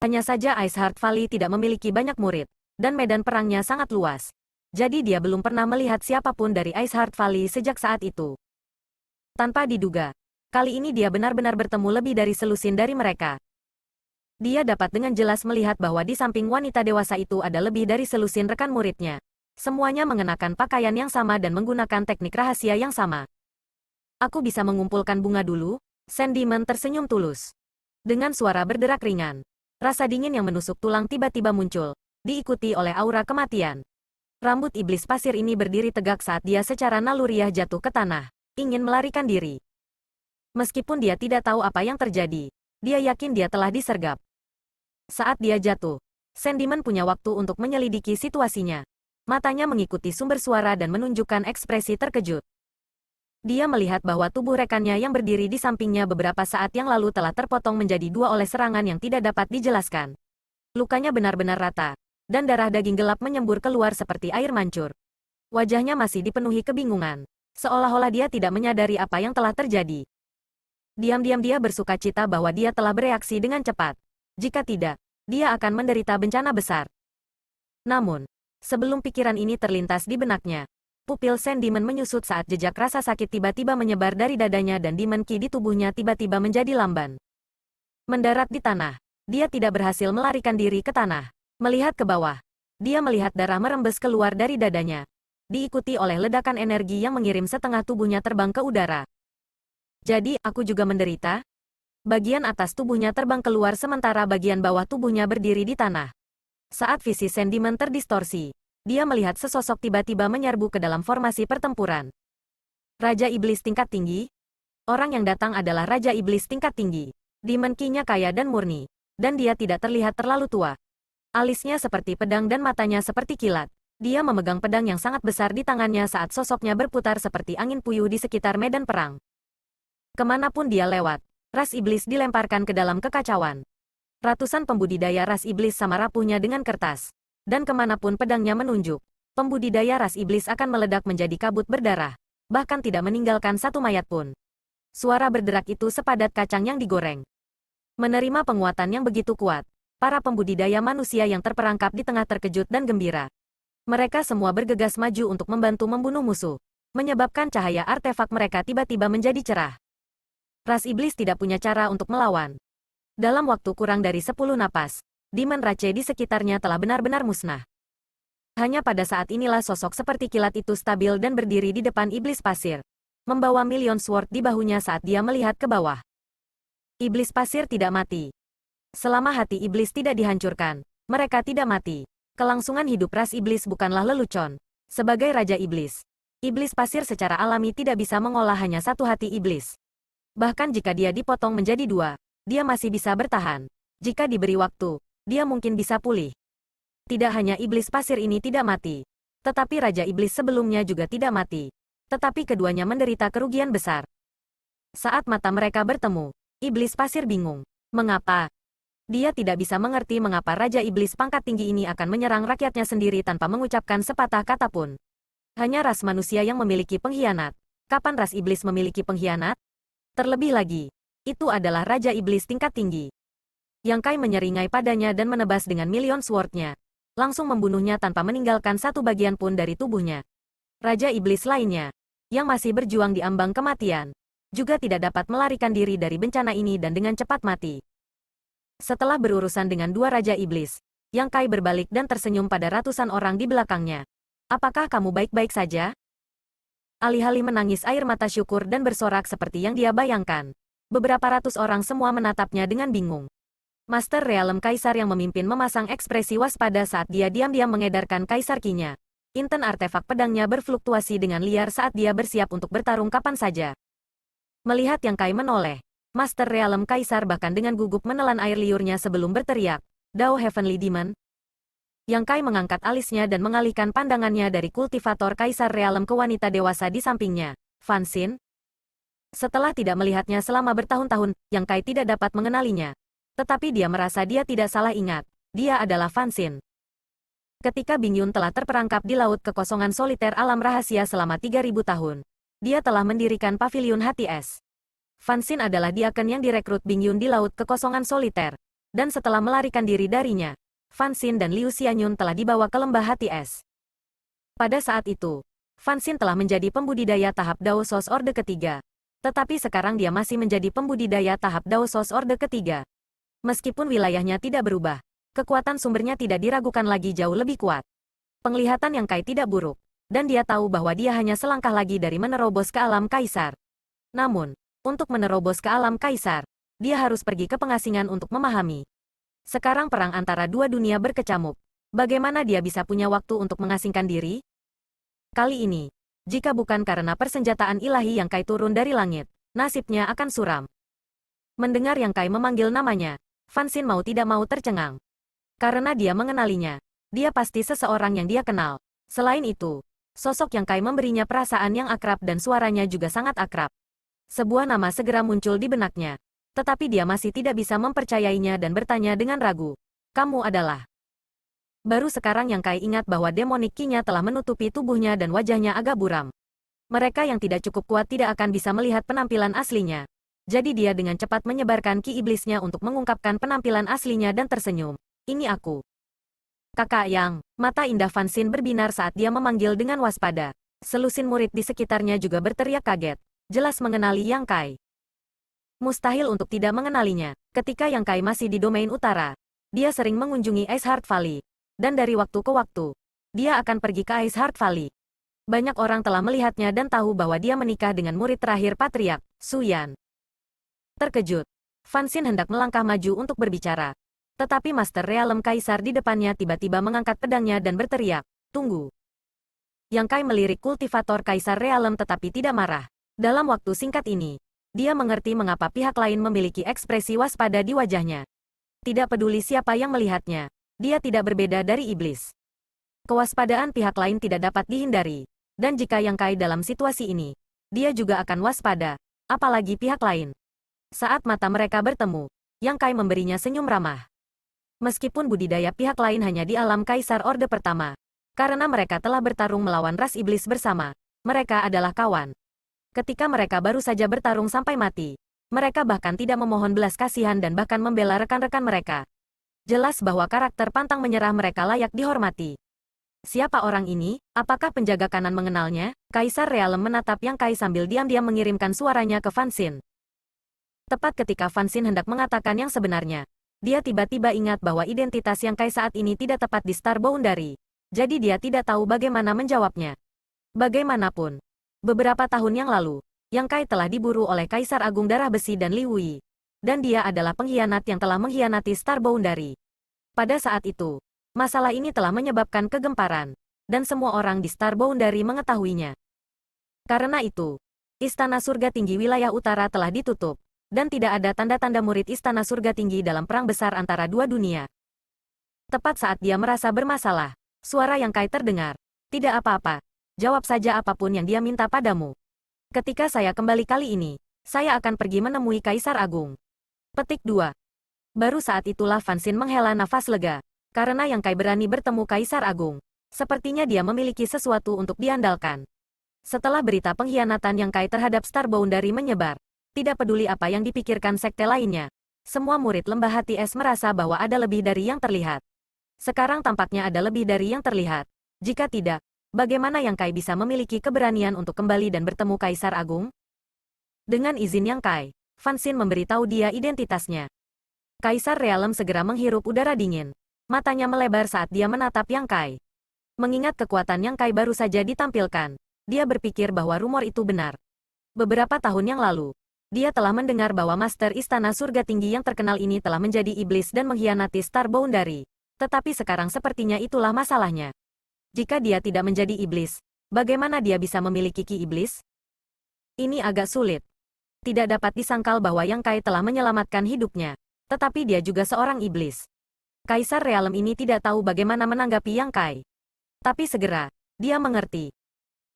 Hanya saja Ice Heart Valley tidak memiliki banyak murid, dan medan perangnya sangat luas. Jadi dia belum pernah melihat siapapun dari Ice Heart Valley sejak saat itu. Tanpa diduga, kali ini dia benar-benar bertemu lebih dari selusin dari mereka. Dia dapat dengan jelas melihat bahwa di samping wanita dewasa itu ada lebih dari selusin rekan muridnya. Semuanya mengenakan pakaian yang sama dan menggunakan teknik rahasia yang sama. Aku bisa mengumpulkan bunga dulu? Sandman tersenyum tulus. Dengan suara berderak ringan, rasa dingin yang menusuk tulang tiba-tiba muncul, diikuti oleh aura kematian. Rambut iblis pasir ini berdiri tegak saat dia secara naluriah jatuh ke tanah, ingin melarikan diri. Meskipun dia tidak tahu apa yang terjadi, dia yakin dia telah disergap. Saat dia jatuh, Sandman punya waktu untuk menyelidiki situasinya. Matanya mengikuti sumber suara dan menunjukkan ekspresi terkejut. Dia melihat bahwa tubuh rekannya yang berdiri di sampingnya beberapa saat yang lalu telah terpotong menjadi dua oleh serangan yang tidak dapat dijelaskan. Lukanya benar-benar rata, dan darah daging gelap menyembur keluar seperti air mancur. Wajahnya masih dipenuhi kebingungan, seolah-olah dia tidak menyadari apa yang telah terjadi. Diam-diam dia bersuka cita bahwa dia telah bereaksi dengan cepat. Jika tidak, dia akan menderita bencana besar. Namun, sebelum pikiran ini terlintas di benaknya, pupil Sandman menyusut saat jejak rasa sakit tiba-tiba menyebar dari dadanya dan Demon Ki di tubuhnya tiba-tiba menjadi lamban. Mendarat di tanah, dia tidak berhasil melarikan diri ke tanah. Melihat ke bawah, dia melihat darah merembes keluar dari dadanya, diikuti oleh ledakan energi yang mengirim setengah tubuhnya terbang ke udara. Jadi, aku juga menderita? Bagian atas tubuhnya terbang keluar sementara bagian bawah tubuhnya berdiri di tanah. Saat visi Sandman terdistorsi, dia melihat sesosok tiba-tiba menyerbu ke dalam formasi pertempuran. Raja Iblis tingkat tinggi? Orang yang datang adalah Raja Iblis tingkat tinggi. Demon Ki-nya kaya dan murni, dan dia tidak terlihat terlalu tua. Alisnya seperti pedang dan matanya seperti kilat. Dia memegang pedang yang sangat besar di tangannya saat sosoknya berputar seperti angin puyuh di sekitar medan perang. Kemanapun dia lewat, ras iblis dilemparkan ke dalam kekacauan. Ratusan pembudidaya ras iblis sama rapuhnya dengan kertas. Dan kemanapun pedangnya menunjuk, pembudidaya ras iblis akan meledak menjadi kabut berdarah. Bahkan tidak meninggalkan satu mayat pun. Suara berderak itu sepadat kacang yang digoreng. Menerima penguatan yang begitu kuat, para pembudidaya manusia yang terperangkap di tengah terkejut dan gembira. Mereka semua bergegas maju untuk membantu membunuh musuh, menyebabkan cahaya artefak mereka tiba-tiba menjadi cerah. Ras iblis tidak punya cara untuk melawan. Dalam waktu kurang dari 10 napas, Demon Rache di sekitarnya telah benar-benar musnah. Hanya pada saat inilah sosok seperti kilat itu stabil dan berdiri di depan iblis pasir, membawa Million Sword di bahunya saat dia melihat ke bawah. Iblis pasir tidak mati. Selama hati iblis tidak dihancurkan, mereka tidak mati. Kelangsungan hidup ras iblis bukanlah lelucon. Sebagai Raja Iblis, iblis pasir secara alami tidak bisa mengolah hanya satu hati iblis. Bahkan jika dia dipotong menjadi dua, dia masih bisa bertahan. Jika diberi waktu, dia mungkin bisa pulih. Tidak hanya iblis pasir ini tidak mati, tetapi Raja Iblis sebelumnya juga tidak mati. Tetapi keduanya menderita kerugian besar. Saat mata mereka bertemu, iblis pasir bingung. Mengapa? Dia tidak bisa mengerti mengapa Raja Iblis pangkat tinggi ini akan menyerang rakyatnya sendiri tanpa mengucapkan sepatah kata pun. Hanya ras manusia yang memiliki pengkhianat. Kapan ras iblis memiliki pengkhianat? Terlebih lagi, itu adalah Raja Iblis tingkat tinggi. Yang Kai menyeringai padanya dan menebas dengan Million Sword-nya. Langsung membunuhnya tanpa meninggalkan satu bagian pun dari tubuhnya. Raja Iblis lainnya, yang masih berjuang di ambang kematian, juga tidak dapat melarikan diri dari bencana ini dan dengan cepat mati. Setelah berurusan dengan dua Raja Iblis, Yang Kai berbalik dan tersenyum pada ratusan orang di belakangnya. Apakah kamu baik-baik saja? Alih-alih menangis air mata syukur dan bersorak seperti yang dia bayangkan. Beberapa ratus orang semua menatapnya dengan bingung. Master Realem Kaisar yang memimpin memasang ekspresi waspada saat dia diam-diam mengedarkan Kaisar Ki-nya. Inten artefak pedangnya berfluktuasi dengan liar saat dia bersiap untuk bertarung kapan saja. Melihat Yang Kai menoleh, Master Realem Kaisar bahkan dengan gugup menelan air liurnya sebelum berteriak, "Dao Heavenly Demon." Yang Kai mengangkat alisnya dan mengalihkan pandangannya dari kultivator Kaisar Realem ke wanita dewasa di sampingnya, Fan Xin. Setelah tidak melihatnya selama bertahun-tahun, Yang Kai tidak dapat mengenalinya. Tetapi dia merasa dia tidak salah ingat. Dia adalah Fan Xin. Ketika Bing Yun telah terperangkap di laut kekosongan soliter alam rahasia selama 3000 tahun, dia telah mendirikan Paviliun Hati Es. Fan Xin adalah diaken yang direkrut Bing Yun di laut kekosongan soliter. Dan setelah melarikan diri darinya, Fan Xin dan Liu Xianyun telah dibawa ke lembah hati es. Pada saat itu, Fan Xin telah menjadi pembudidaya tahap Dao Sos Orde ketiga. Tetapi sekarang dia masih menjadi pembudidaya tahap Dao Sos Orde ketiga. Meskipun wilayahnya tidak berubah, kekuatan sumbernya tidak diragukan lagi jauh lebih kuat. Penglihatan Yang Kai tidak buruk, dan dia tahu bahwa dia hanya selangkah lagi dari menerobos ke alam kaisar. Namun, untuk menerobos ke alam kaisar, dia harus pergi ke pengasingan untuk memahami. Sekarang perang antara dua dunia berkecamuk. Bagaimana dia bisa punya waktu untuk mengasingkan diri? Kali ini, jika bukan karena persenjataan ilahi Yang Kai turun dari langit, nasibnya akan suram. Mendengar Yang Kai memanggil namanya, Fan Xin mau tidak mau tercengang. Karena dia mengenalinya, dia pasti seseorang yang dia kenal. Selain itu, sosok Yang Kai memberinya perasaan yang akrab dan suaranya juga sangat akrab. Sebuah nama segera muncul di benaknya. Tetapi dia masih tidak bisa mempercayainya dan bertanya dengan ragu. Kamu adalah... Baru sekarang Yang Kai ingat bahwa demonic ki-nya telah menutupi tubuhnya dan wajahnya agak buram. Mereka yang tidak cukup kuat tidak akan bisa melihat penampilan aslinya. Jadi dia dengan cepat menyebarkan ki iblisnya untuk mengungkapkan penampilan aslinya dan tersenyum. Ini aku. Kakak Yang, mata indah Fan Xin berbinar saat dia memanggil dengan waspada. Selusin murid di sekitarnya juga berteriak kaget. Jelas mengenali Yang Kai. Mustahil untuk tidak mengenalinya. Ketika Yang Kai masih di domain utara, dia sering mengunjungi Ice Heart Valley. Dan dari waktu ke waktu, dia akan pergi ke Ice Heart Valley. Banyak orang telah melihatnya dan tahu bahwa dia menikah dengan murid terakhir Patriark, Su Yan. Terkejut, Fan Xin hendak melangkah maju untuk berbicara. Tetapi Master Realem Kaisar di depannya tiba-tiba mengangkat pedangnya dan berteriak, "Tunggu." Yang Kai melirik kultivator Kaisar Realem tetapi tidak marah. Dalam waktu singkat ini, dia mengerti mengapa pihak lain memiliki ekspresi waspada di wajahnya. Tidak peduli siapa yang melihatnya, dia tidak berbeda dari iblis. Kewaspadaan pihak lain tidak dapat dihindari. Dan jika Yang Kai dalam situasi ini, dia juga akan waspada, apalagi pihak lain. Saat mata mereka bertemu, Yang Kai memberinya senyum ramah. Meskipun budidaya pihak lain hanya di alam Kaisar Orde Pertama, karena mereka telah bertarung melawan ras iblis bersama, mereka adalah kawan. Ketika mereka baru saja bertarung sampai mati, mereka bahkan tidak memohon belas kasihan dan bahkan membela rekan-rekan mereka. Jelas bahwa karakter pantang menyerah mereka layak dihormati. Siapa orang ini? Apakah penjaga kanan mengenalnya? Kaisar Realem menatap Yang Kai sambil diam-diam mengirimkan suaranya ke Fan Xin. Tepat ketika Fan Xin hendak mengatakan yang sebenarnya, dia tiba-tiba ingat bahwa identitas Yang Kai saat ini tidak tepat di Star Boundary. Jadi dia tidak tahu bagaimana menjawabnya. Bagaimanapun, beberapa tahun yang lalu, Yang Kai telah diburu oleh Kaisar Agung Darah Besi dan Li Wui. Dan dia adalah pengkhianat yang telah mengkhianati Star Boundary. Pada saat itu, masalah ini telah menyebabkan kegemparan, dan semua orang di Star Boundary mengetahuinya. Karena itu, Istana Surga Tinggi Wilayah Utara telah ditutup, dan tidak ada tanda-tanda murid Istana Surga Tinggi dalam perang besar antara dua dunia. Tepat saat dia merasa bermasalah, suara Yang Kai terdengar. Tidak apa-apa, jawab saja apapun yang dia minta padamu. Ketika saya kembali kali ini, saya akan pergi menemui Kaisar Agung. Petik 2. Baru saat itulah Fan Xin menghela nafas lega. Karena Yang Kai berani bertemu Kaisar Agung. Sepertinya dia memiliki sesuatu untuk diandalkan. Setelah berita pengkhianatan Yang Kai terhadap Star Boundary menyebar, tidak peduli apa yang dipikirkan sekte lainnya, semua murid lembah hati es merasa bahwa ada lebih dari yang terlihat. Sekarang tampaknya ada lebih dari yang terlihat. Jika tidak, bagaimana Yang Kai bisa memiliki keberanian untuk kembali dan bertemu Kaisar Agung? Dengan izin Yang Kai, Fan Xin memberitahu dia identitasnya. Kaisar Realem segera menghirup udara dingin. Matanya melebar saat dia menatap Yang Kai. Mengingat kekuatan Yang Kai baru saja ditampilkan, dia berpikir bahwa rumor itu benar. Beberapa tahun yang lalu, dia telah mendengar bahwa Master Istana Surga Tinggi yang terkenal ini telah menjadi iblis dan mengkhianati Star Boundary. Tetapi sekarang sepertinya itulah masalahnya. Jika dia tidak menjadi iblis, bagaimana dia bisa memiliki ki iblis? Ini agak sulit. Tidak dapat disangkal bahwa Yang Kai telah menyelamatkan hidupnya. Tetapi dia juga seorang iblis. Kaisar Realem ini tidak tahu bagaimana menanggapi Yang Kai. Tapi segera, dia mengerti.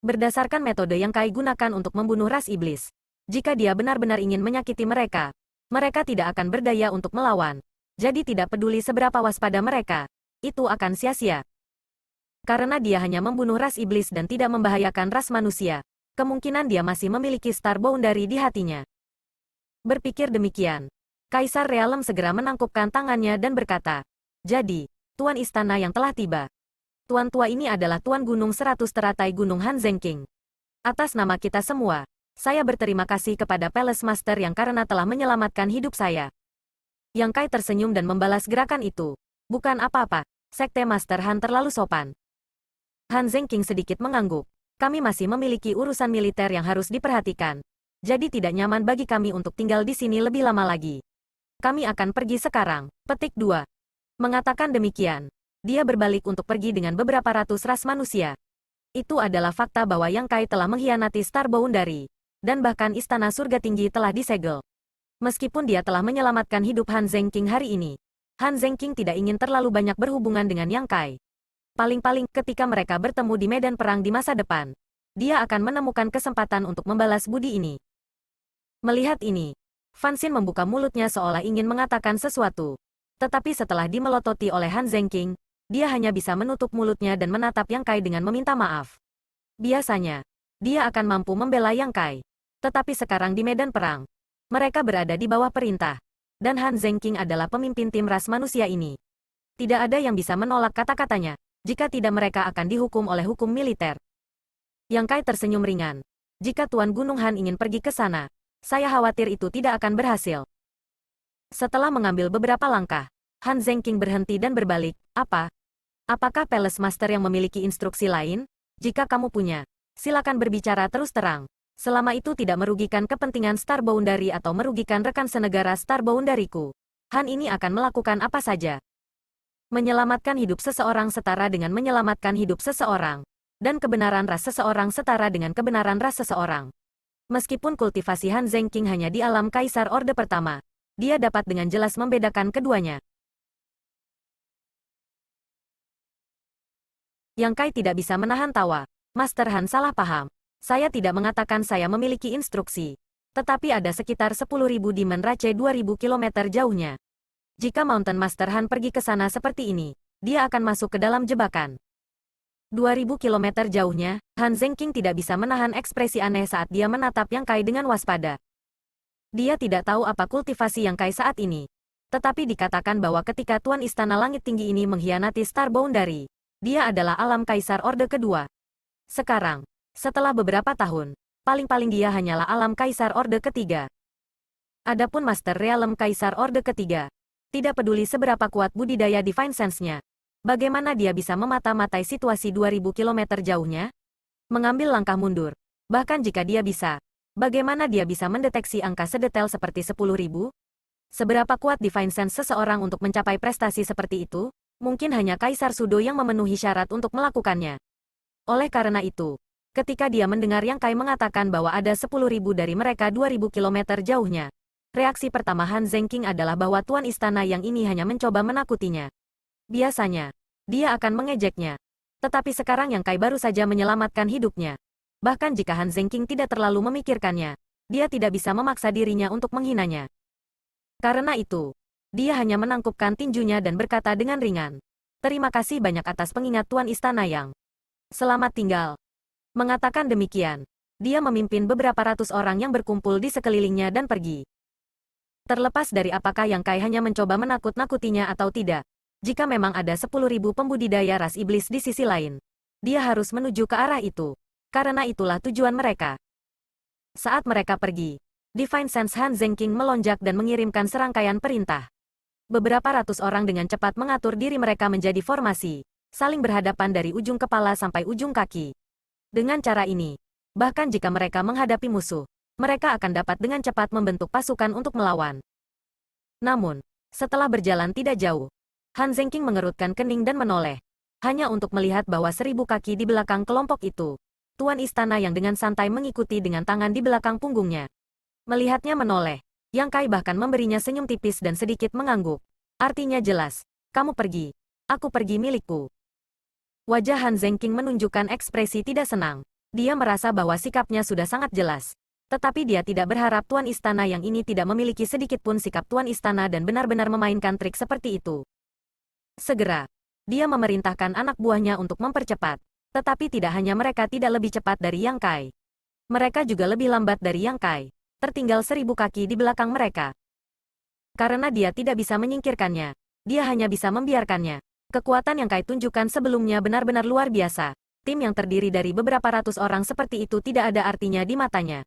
Berdasarkan metode Yang Kai gunakan untuk membunuh ras iblis, jika dia benar-benar ingin menyakiti mereka, mereka tidak akan berdaya untuk melawan. Jadi tidak peduli seberapa waspada mereka, itu akan sia-sia. Karena dia hanya membunuh ras iblis dan tidak membahayakan ras manusia, kemungkinan dia masih memiliki Star Boundary di hatinya. Berpikir demikian, Kaisar Realem segera menangkupkan tangannya dan berkata, "Jadi, Tuan Istana yang telah tiba. Tuan tua ini adalah Tuan Gunung 100 teratai Gunung Han Zengking. Atas nama kita semua, saya berterima kasih kepada Palace Master yang karena telah menyelamatkan hidup saya." Yang Kai tersenyum dan membalas gerakan itu. "Bukan apa-apa, Sekte Master Han terlalu sopan." Han Zengking sedikit mengangguk. "Kami masih memiliki urusan militer yang harus diperhatikan. Jadi tidak nyaman bagi kami untuk tinggal di sini lebih lama lagi. Kami akan pergi sekarang." Petik 2. Mengatakan demikian, dia berbalik untuk pergi dengan beberapa ratus ras manusia. Itu adalah fakta bahwa Yang Kai telah mengkhianati Star Boundary, dan bahkan Istana Surga Tinggi telah disegel. Meskipun dia telah menyelamatkan hidup Han Zengking hari ini, Han Zengking tidak ingin terlalu banyak berhubungan dengan Yang Kai. Paling-paling ketika mereka bertemu di medan perang di masa depan, dia akan menemukan kesempatan untuk membalas budi ini. Melihat ini, Fan Xin membuka mulutnya seolah ingin mengatakan sesuatu. Tetapi setelah dimelototi oleh Han Zengking, dia hanya bisa menutup mulutnya dan menatap Yang Kai dengan meminta maaf. Biasanya, dia akan mampu membela Yang Kai. Tetapi sekarang di medan perang, mereka berada di bawah perintah. Dan Han Zengking adalah pemimpin tim ras manusia ini. Tidak ada yang bisa menolak kata-katanya. Jika tidak mereka akan dihukum oleh hukum militer. Yang Kai tersenyum ringan. "Jika Tuan Gunung Han ingin pergi ke sana, saya khawatir itu tidak akan berhasil." Setelah mengambil beberapa langkah, Han Zengking berhenti dan berbalik. Apakah Palace Master yang memiliki instruksi lain? Jika kamu punya, silakan berbicara terus terang. Selama itu tidak merugikan kepentingan Star Boundary atau merugikan rekan senegara Star Boundary-ku, Han ini akan melakukan apa saja. Menyelamatkan hidup seseorang setara dengan menyelamatkan hidup seseorang. Dan kebenaran ras seseorang setara dengan kebenaran ras seseorang. Meskipun kultivasi Han Zengking hanya di alam Kaisar Orde Pertama, dia dapat dengan jelas membedakan keduanya. Yang Kai tidak bisa menahan tawa. "Master Han salah paham. Saya tidak mengatakan saya memiliki instruksi. Tetapi ada sekitar 10.000 Demon Rache 2.000 km jauhnya. Jika Mountain Master Han pergi ke sana seperti ini, dia akan masuk ke dalam jebakan." 2.000 km jauhnya, Han Zengking tidak bisa menahan ekspresi aneh saat dia menatap Yang Kai dengan waspada. Dia tidak tahu apa kultivasi Yang Kai saat ini. Tetapi dikatakan bahwa ketika Tuan Istana Langit Tinggi ini mengkhianati Star Boundary, dia adalah alam Kaisar Orde Kedua. Sekarang, setelah beberapa tahun, paling-paling dia hanyalah alam Kaisar Orde Ketiga. Adapun Master Realem Kaisar Orde Ketiga, tidak peduli seberapa kuat budidaya Divine Sense-nya, bagaimana dia bisa memata-matai situasi 2.000 km jauhnya? Mengambil langkah mundur. Bahkan jika dia bisa, bagaimana dia bisa mendeteksi angka sedetail seperti 10.000? Seberapa kuat Divine Sense seseorang untuk mencapai prestasi seperti itu? Mungkin hanya Kaisar Sudo yang memenuhi syarat untuk melakukannya. Oleh karena itu, ketika dia mendengar Yang Kai mengatakan bahwa ada 10.000 dari mereka 2.000 km jauhnya, reaksi pertama Han Zengking adalah bahwa Tuan Istana yang ini hanya mencoba menakutinya. Biasanya, dia akan mengejeknya. Tetapi sekarang Yang Kai baru saja menyelamatkan hidupnya. Bahkan jika Han Zengking tidak terlalu memikirkannya, dia tidak bisa memaksa dirinya untuk menghinanya. Karena itu, dia hanya menangkupkan tinjunya dan berkata dengan ringan, "Terima kasih banyak atas pengingat Tuan Istana Yang. Selamat tinggal." Mengatakan demikian, dia memimpin beberapa ratus orang yang berkumpul di sekelilingnya dan pergi. Terlepas dari apakah Yang Kai hanya mencoba menakut-nakutinya atau tidak, jika memang ada 10.000 pembudidaya ras iblis di sisi lain, dia harus menuju ke arah itu. Karena itulah tujuan mereka. Saat mereka pergi, Divine Sense Han Zengking melonjak dan mengirimkan serangkaian perintah. Beberapa ratus orang dengan cepat mengatur diri mereka menjadi formasi, saling berhadapan dari ujung kepala sampai ujung kaki. Dengan cara ini, bahkan jika mereka menghadapi musuh, mereka akan dapat dengan cepat membentuk pasukan untuk melawan. Namun, setelah berjalan tidak jauh, Han Zengking mengerutkan kening dan menoleh, hanya untuk melihat bahwa 1.000 kaki di belakang kelompok itu, Tuan Istana yang dengan santai mengikuti dengan tangan di belakang punggungnya. Melihatnya menoleh, Yang Kai bahkan memberinya senyum tipis dan sedikit mengangguk. Artinya jelas, "Kamu pergi, aku pergi milikku." Wajah Han Zengking menunjukkan ekspresi tidak senang. Dia merasa bahwa sikapnya sudah sangat jelas. Tetapi dia tidak berharap Tuan Istana yang ini tidak memiliki sedikit pun sikap Tuan Istana dan benar-benar memainkan trik seperti itu. Segera, dia memerintahkan anak buahnya untuk mempercepat. Tetapi tidak hanya mereka tidak lebih cepat dari Yang Kai. Mereka juga lebih lambat dari Yang Kai. Tertinggal 1.000 kaki di belakang mereka. Karena dia tidak bisa menyingkirkannya, dia hanya bisa membiarkannya. Kekuatan yang Kai tunjukkan sebelumnya benar-benar luar biasa. Tim yang terdiri dari beberapa ratus orang seperti itu tidak ada artinya di matanya.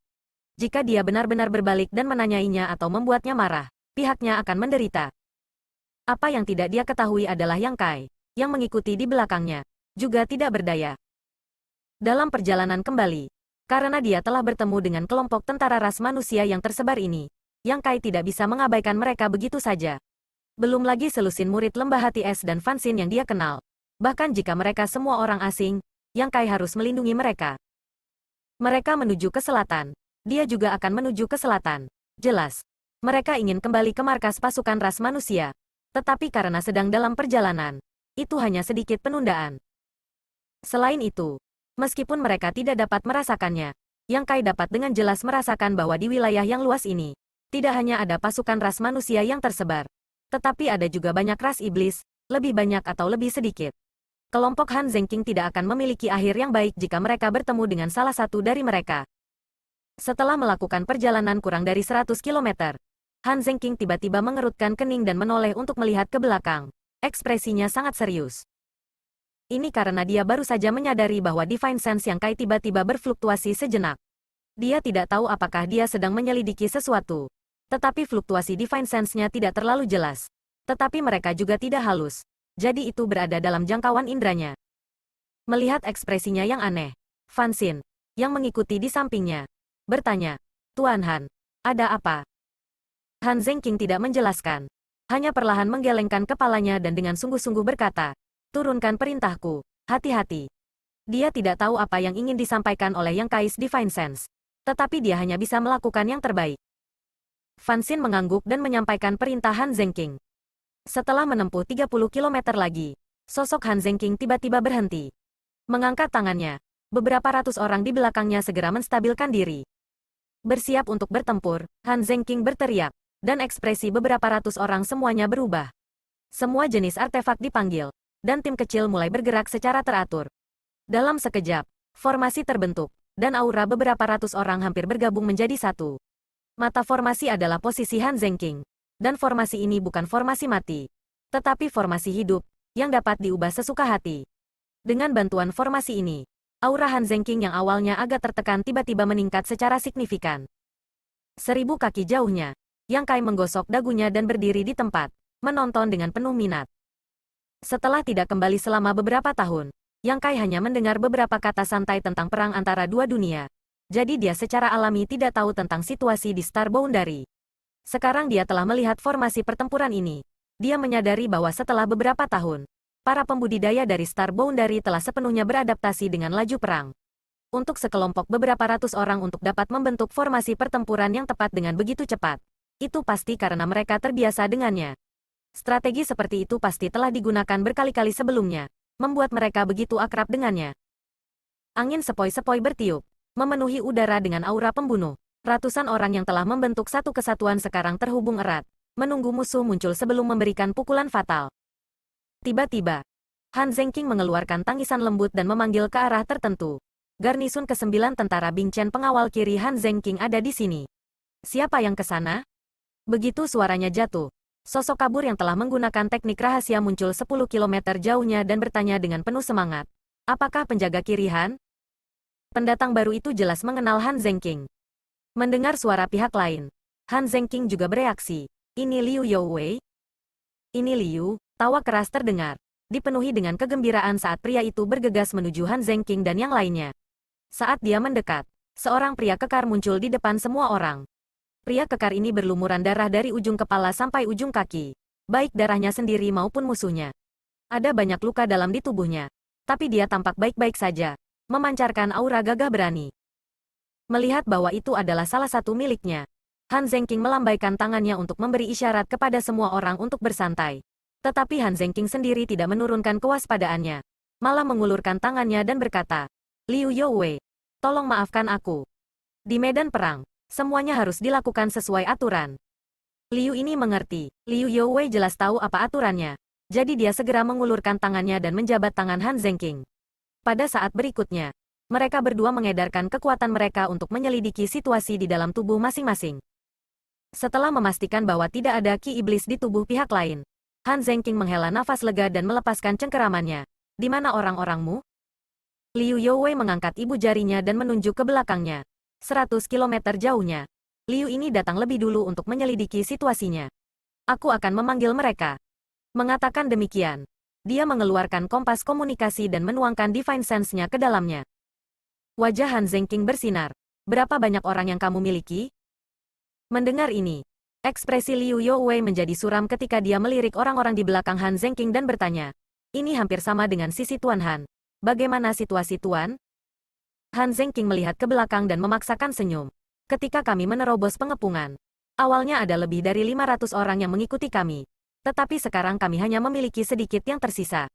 Jika dia benar-benar berbalik dan menanyainya atau membuatnya marah, pihaknya akan menderita. Apa yang tidak dia ketahui adalah Yang Kai, yang mengikuti di belakangnya, juga tidak berdaya. Dalam perjalanan kembali, karena dia telah bertemu dengan kelompok tentara ras manusia yang tersebar ini, Yang Kai tidak bisa mengabaikan mereka begitu saja. Belum lagi selusin murid lembah hati es dan Fansin yang dia kenal. Bahkan jika mereka semua orang asing, Yang Kai harus melindungi mereka. Mereka menuju ke selatan. Dia juga akan menuju ke selatan. Jelas. Mereka ingin kembali ke markas pasukan ras manusia. Tetapi karena sedang dalam perjalanan, itu hanya sedikit penundaan. Selain itu, meskipun mereka tidak dapat merasakannya, Yang Kai dapat dengan jelas merasakan bahwa di wilayah yang luas ini, tidak hanya ada pasukan ras manusia yang tersebar, tetapi ada juga banyak ras iblis, lebih banyak atau lebih sedikit. Kelompok Han Zengking tidak akan memiliki akhir yang baik jika mereka bertemu dengan salah satu dari mereka. Setelah melakukan perjalanan kurang dari 100 km, Han Zengking tiba-tiba mengerutkan kening dan menoleh untuk melihat ke belakang. Ekspresinya sangat serius. Ini karena dia baru saja menyadari bahwa Divine Sense Yang Kai tiba-tiba berfluktuasi sejenak. Dia tidak tahu apakah dia sedang menyelidiki sesuatu. Tetapi fluktuasi Divine Sense-nya tidak terlalu jelas. Tetapi mereka juga tidak halus. Jadi itu berada dalam jangkauan indranya. Melihat ekspresinya yang aneh, Fansin, yang mengikuti di sampingnya, bertanya, "Tuan Han, ada apa?" Han Zengking tidak menjelaskan. Hanya perlahan menggelengkan kepalanya dan dengan sungguh-sungguh berkata, "Turunkan perintahku, hati-hati." Dia tidak tahu apa yang ingin disampaikan oleh Yang Kai's Divine Sense. Tetapi dia hanya bisa melakukan yang terbaik. Fansin mengangguk dan menyampaikan perintah Han Zengking. Setelah menempuh 30 km lagi, sosok Han Zengking tiba-tiba berhenti. Mengangkat tangannya, beberapa ratus orang di belakangnya segera menstabilkan diri. Bersiap untuk bertempur, Han Zengking berteriak, dan ekspresi beberapa ratus orang semuanya berubah. Semua jenis artefak dipanggil, dan tim kecil mulai bergerak secara teratur. Dalam sekejap, formasi terbentuk, dan aura beberapa ratus orang hampir bergabung menjadi satu. Mata formasi adalah posisi Han Zengking, dan formasi ini bukan formasi mati, tetapi formasi hidup, yang dapat diubah sesuka hati. Dengan bantuan formasi ini, aura Han Zengking yang awalnya agak tertekan tiba-tiba meningkat secara signifikan. 1000 kaki jauhnya, Yang Kai menggosok dagunya dan berdiri di tempat, menonton dengan penuh minat. Setelah tidak kembali selama beberapa tahun, Yang Kai hanya mendengar beberapa kata santai tentang perang antara dua dunia. Jadi dia secara alami tidak tahu tentang situasi di Star Boundary. Sekarang dia telah melihat formasi pertempuran ini. Dia menyadari bahwa setelah beberapa tahun, para pembudidaya dari Star Boundary telah sepenuhnya beradaptasi dengan laju perang. Untuk sekelompok beberapa ratus orang untuk dapat membentuk formasi pertempuran yang tepat dengan begitu cepat, itu pasti karena mereka terbiasa dengannya. Strategi seperti itu pasti telah digunakan berkali-kali sebelumnya, membuat mereka begitu akrab dengannya. Angin sepoi-sepoi bertiup, memenuhi udara dengan aura pembunuh. Ratusan orang yang telah membentuk satu kesatuan sekarang terhubung erat, menunggu musuh muncul sebelum memberikan pukulan fatal. Tiba-tiba, Han Zengking mengeluarkan tangisan lembut dan memanggil ke arah tertentu. Garnisun ke-9 tentara Bing Chen pengawal kiri Han Zengking ada di sini. Siapa yang ke sana? Begitu suaranya jatuh, sosok kabur yang telah menggunakan teknik rahasia muncul 10 km jauhnya dan bertanya dengan penuh semangat. Apakah penjaga kiri Han? Pendatang baru itu jelas mengenal Han Zengking. Mendengar suara pihak lain, Han Zengking juga bereaksi. Ini Liu Youwei? Ini Liu, tawa keras terdengar. Dipenuhi dengan kegembiraan saat pria itu bergegas menuju Han Zengking dan yang lainnya. Saat dia mendekat, seorang pria kekar muncul di depan semua orang. Pria kekar ini berlumuran darah dari ujung kepala sampai ujung kaki, baik darahnya sendiri maupun musuhnya. Ada banyak luka dalam di tubuhnya, tapi dia tampak baik-baik saja, memancarkan aura gagah berani. Melihat bahwa itu adalah salah satu miliknya, Han Zengking melambaikan tangannya untuk memberi isyarat kepada semua orang untuk bersantai. Tetapi Han Zengking sendiri tidak menurunkan kewaspadaannya, malah mengulurkan tangannya dan berkata, "Liu Youwei, tolong maafkan aku. Di medan perang, semuanya harus dilakukan sesuai aturan." Liu ini mengerti. Liu Youwei jelas tahu apa aturannya. Jadi dia segera mengulurkan tangannya dan menjabat tangan Han Zengking. Pada saat berikutnya, mereka berdua mengedarkan kekuatan mereka untuk menyelidiki situasi di dalam tubuh masing-masing. Setelah memastikan bahwa tidak ada ki iblis di tubuh pihak lain, Han Zengking menghela nafas lega dan melepaskan cengkeramannya. Di mana orang-orangmu? Liu Youwei mengangkat ibu jarinya dan menunjuk ke belakangnya. 100 kilometer jauhnya. Liu ini datang lebih dulu untuk menyelidiki situasinya. Aku akan memanggil mereka. Mengatakan demikian, dia mengeluarkan kompas komunikasi dan menuangkan Divine Sense-nya ke dalamnya. Wajah Han Zengking bersinar. Berapa banyak orang yang kamu miliki? Mendengar ini, ekspresi Liu Youwei menjadi suram ketika dia melirik orang-orang di belakang Han Zengking dan bertanya. Ini hampir sama dengan sisi Tuan Han. Bagaimana situasi Tuan? Han Zengking melihat ke belakang dan memaksakan senyum. Ketika kami menerobos pengepungan, awalnya ada lebih dari 500 orang yang mengikuti kami. Tetapi sekarang kami hanya memiliki sedikit yang tersisa.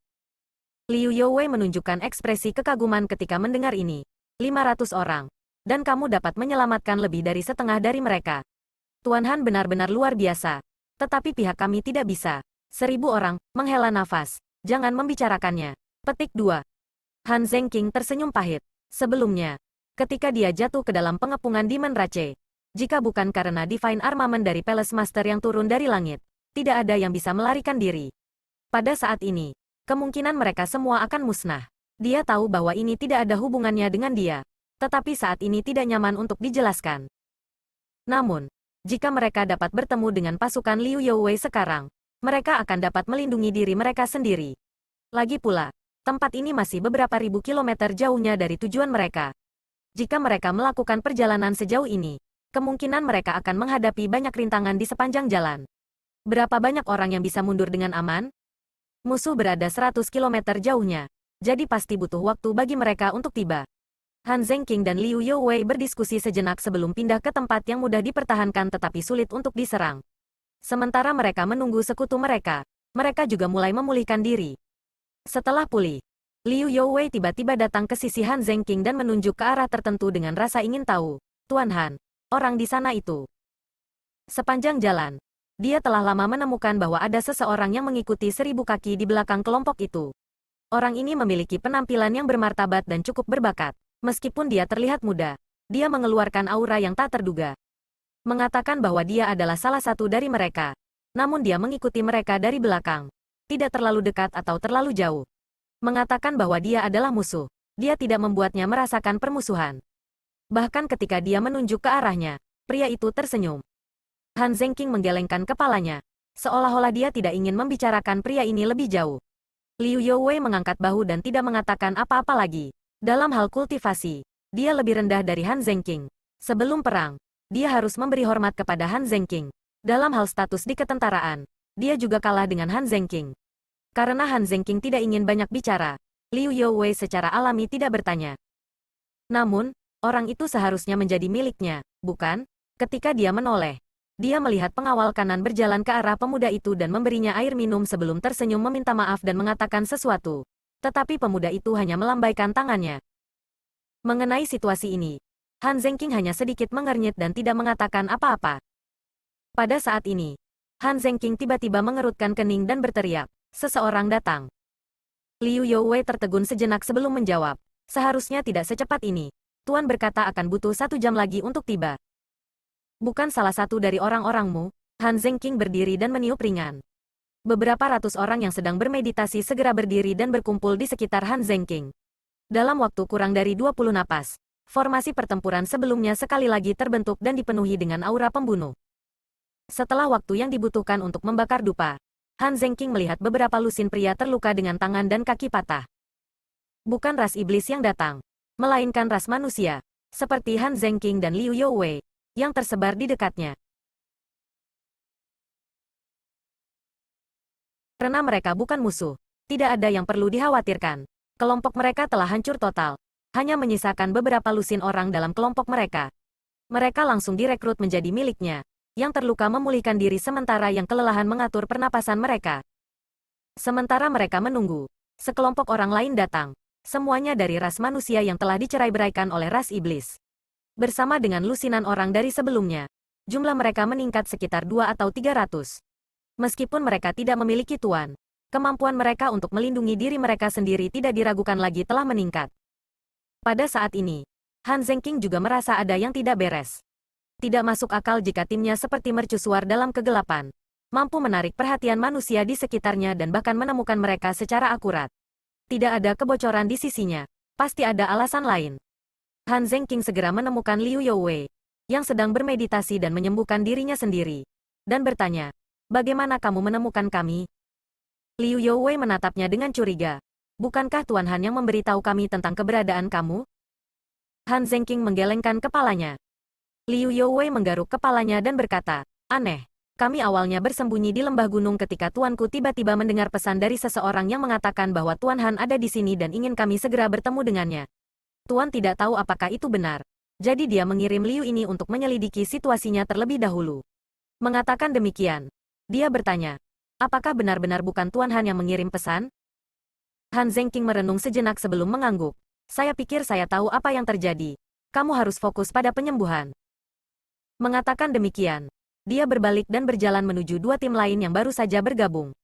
Liu Youwei menunjukkan ekspresi kekaguman ketika mendengar ini. 500 orang. Dan kamu dapat menyelamatkan lebih dari setengah dari mereka. Tuan Han benar-benar luar biasa. Tetapi pihak kami tidak bisa. 1000 orang, menghela nafas. Jangan membicarakannya. Petik 2. Han Zengking tersenyum pahit. Sebelumnya, ketika dia jatuh ke dalam pengepungan Demon Rache, jika bukan karena Divine Armament dari Palace Master yang turun dari langit, tidak ada yang bisa melarikan diri. Pada saat ini, kemungkinan mereka semua akan musnah. Dia tahu bahwa ini tidak ada hubungannya dengan dia, tetapi saat ini tidak nyaman untuk dijelaskan. Namun, jika mereka dapat bertemu dengan pasukan Liu Youwei sekarang, mereka akan dapat melindungi diri mereka sendiri. Lagi pula, tempat ini masih beberapa ribu kilometer jauhnya dari tujuan mereka. Jika mereka melakukan perjalanan sejauh ini, kemungkinan mereka akan menghadapi banyak rintangan di sepanjang jalan. Berapa banyak orang yang bisa mundur dengan aman? Musuh berada 100 kilometer jauhnya, jadi pasti butuh waktu bagi mereka untuk tiba. Han Zengking dan Liu Youwei berdiskusi sejenak sebelum pindah ke tempat yang mudah dipertahankan tetapi sulit untuk diserang. Sementara mereka menunggu sekutu mereka, mereka juga mulai memulihkan diri. Setelah pulih, Liu Youwei tiba-tiba datang ke sisi Han Zengking dan menunjuk ke arah tertentu dengan rasa ingin tahu. Tuan Han, orang di sana itu. Sepanjang jalan, dia telah lama menemukan bahwa ada seseorang yang mengikuti 1000 kaki di belakang kelompok itu. Orang ini memiliki penampilan yang bermartabat dan cukup berbakat. Meskipun dia terlihat muda, dia mengeluarkan aura yang tak terduga. Mengatakan bahwa dia adalah salah satu dari mereka. Namun dia mengikuti mereka dari belakang. Tidak terlalu dekat atau terlalu jauh. Mengatakan bahwa dia adalah musuh. Dia tidak membuatnya merasakan permusuhan. Bahkan ketika dia menunjuk ke arahnya, pria itu tersenyum. Han Zengking menggelengkan kepalanya, seolah-olah dia tidak ingin membicarakan pria ini lebih jauh. Liu Youwei mengangkat bahu dan tidak mengatakan apa-apa lagi. Dalam hal kultivasi, dia lebih rendah dari Han Zengking. Sebelum perang, dia harus memberi hormat kepada Han Zengking. Dalam hal status di ketentaraan, dia juga kalah dengan Han Zengking. Karena Han Zengking tidak ingin banyak bicara, Liu Youwei secara alami tidak bertanya. Namun, orang itu seharusnya menjadi miliknya, bukan? Ketika dia menoleh, dia melihat pengawal kanan berjalan ke arah pemuda itu dan memberinya air minum sebelum tersenyum meminta maaf dan mengatakan sesuatu. Tetapi pemuda itu hanya melambaikan tangannya. Mengenai situasi ini, Han Zengking hanya sedikit mengernyit dan tidak mengatakan apa-apa. Pada saat ini, Han Zengking tiba-tiba mengerutkan kening dan berteriak, seseorang datang. Liu Youwei tertegun sejenak sebelum menjawab, seharusnya tidak secepat ini. Tuan berkata akan butuh 1 jam lagi untuk tiba. Bukan salah satu dari orang-orangmu. Han Zengking berdiri dan meniup ringan. Beberapa ratus orang yang sedang bermeditasi segera berdiri dan berkumpul di sekitar Han Zengking. Dalam waktu kurang dari 20 napas, formasi pertempuran sebelumnya sekali lagi terbentuk dan dipenuhi dengan aura pembunuh. Setelah waktu yang dibutuhkan untuk membakar dupa, Han Zengking melihat beberapa lusin pria terluka dengan tangan dan kaki patah. Bukan ras iblis yang datang, melainkan ras manusia, seperti Han Zengking dan Liu Youwei, yang tersebar di dekatnya. Karena mereka bukan musuh, tidak ada yang perlu dikhawatirkan. Kelompok mereka telah hancur total, hanya menyisakan beberapa lusin orang dalam kelompok mereka. Mereka langsung direkrut menjadi miliknya. Yang terluka memulihkan diri sementara yang kelelahan mengatur pernapasan mereka. Sementara mereka menunggu, sekelompok orang lain datang. Semuanya dari ras manusia yang telah dicerai-beraikan oleh ras iblis. Bersama dengan lusinan orang dari sebelumnya, jumlah mereka meningkat sekitar 2 atau 300. Meskipun mereka tidak memiliki tuan, kemampuan mereka untuk melindungi diri mereka sendiri tidak diragukan lagi telah meningkat. Pada saat ini, Han Zengking juga merasa ada yang tidak beres. Tidak masuk akal jika timnya seperti mercusuar dalam kegelapan. Mampu menarik perhatian manusia di sekitarnya dan bahkan menemukan mereka secara akurat. Tidak ada kebocoran di sisinya. Pasti ada alasan lain. Han Zengqing segera menemukan Liu Youwei, yang sedang bermeditasi dan menyembuhkan dirinya sendiri. Dan bertanya, bagaimana kamu menemukan kami? Liu Youwei menatapnya dengan curiga. Bukankah Tuan Han yang memberitahu kami tentang keberadaan kamu? Han Zengqing menggelengkan kepalanya. Liu Youwei menggaruk kepalanya dan berkata, aneh. Kami awalnya bersembunyi di lembah gunung ketika tuanku tiba-tiba mendengar pesan dari seseorang yang mengatakan bahwa Tuan Han ada di sini dan ingin kami segera bertemu dengannya. Tuan tidak tahu apakah itu benar. Jadi dia mengirim Liu ini untuk menyelidiki situasinya terlebih dahulu. Mengatakan demikian, dia bertanya, apakah benar-benar bukan Tuan Han yang mengirim pesan? Han Zengqing merenung sejenak sebelum mengangguk. Saya pikir saya tahu apa yang terjadi. Kamu harus fokus pada penyembuhan. Mengatakan demikian, dia berbalik dan berjalan menuju dua tim lain yang baru saja bergabung.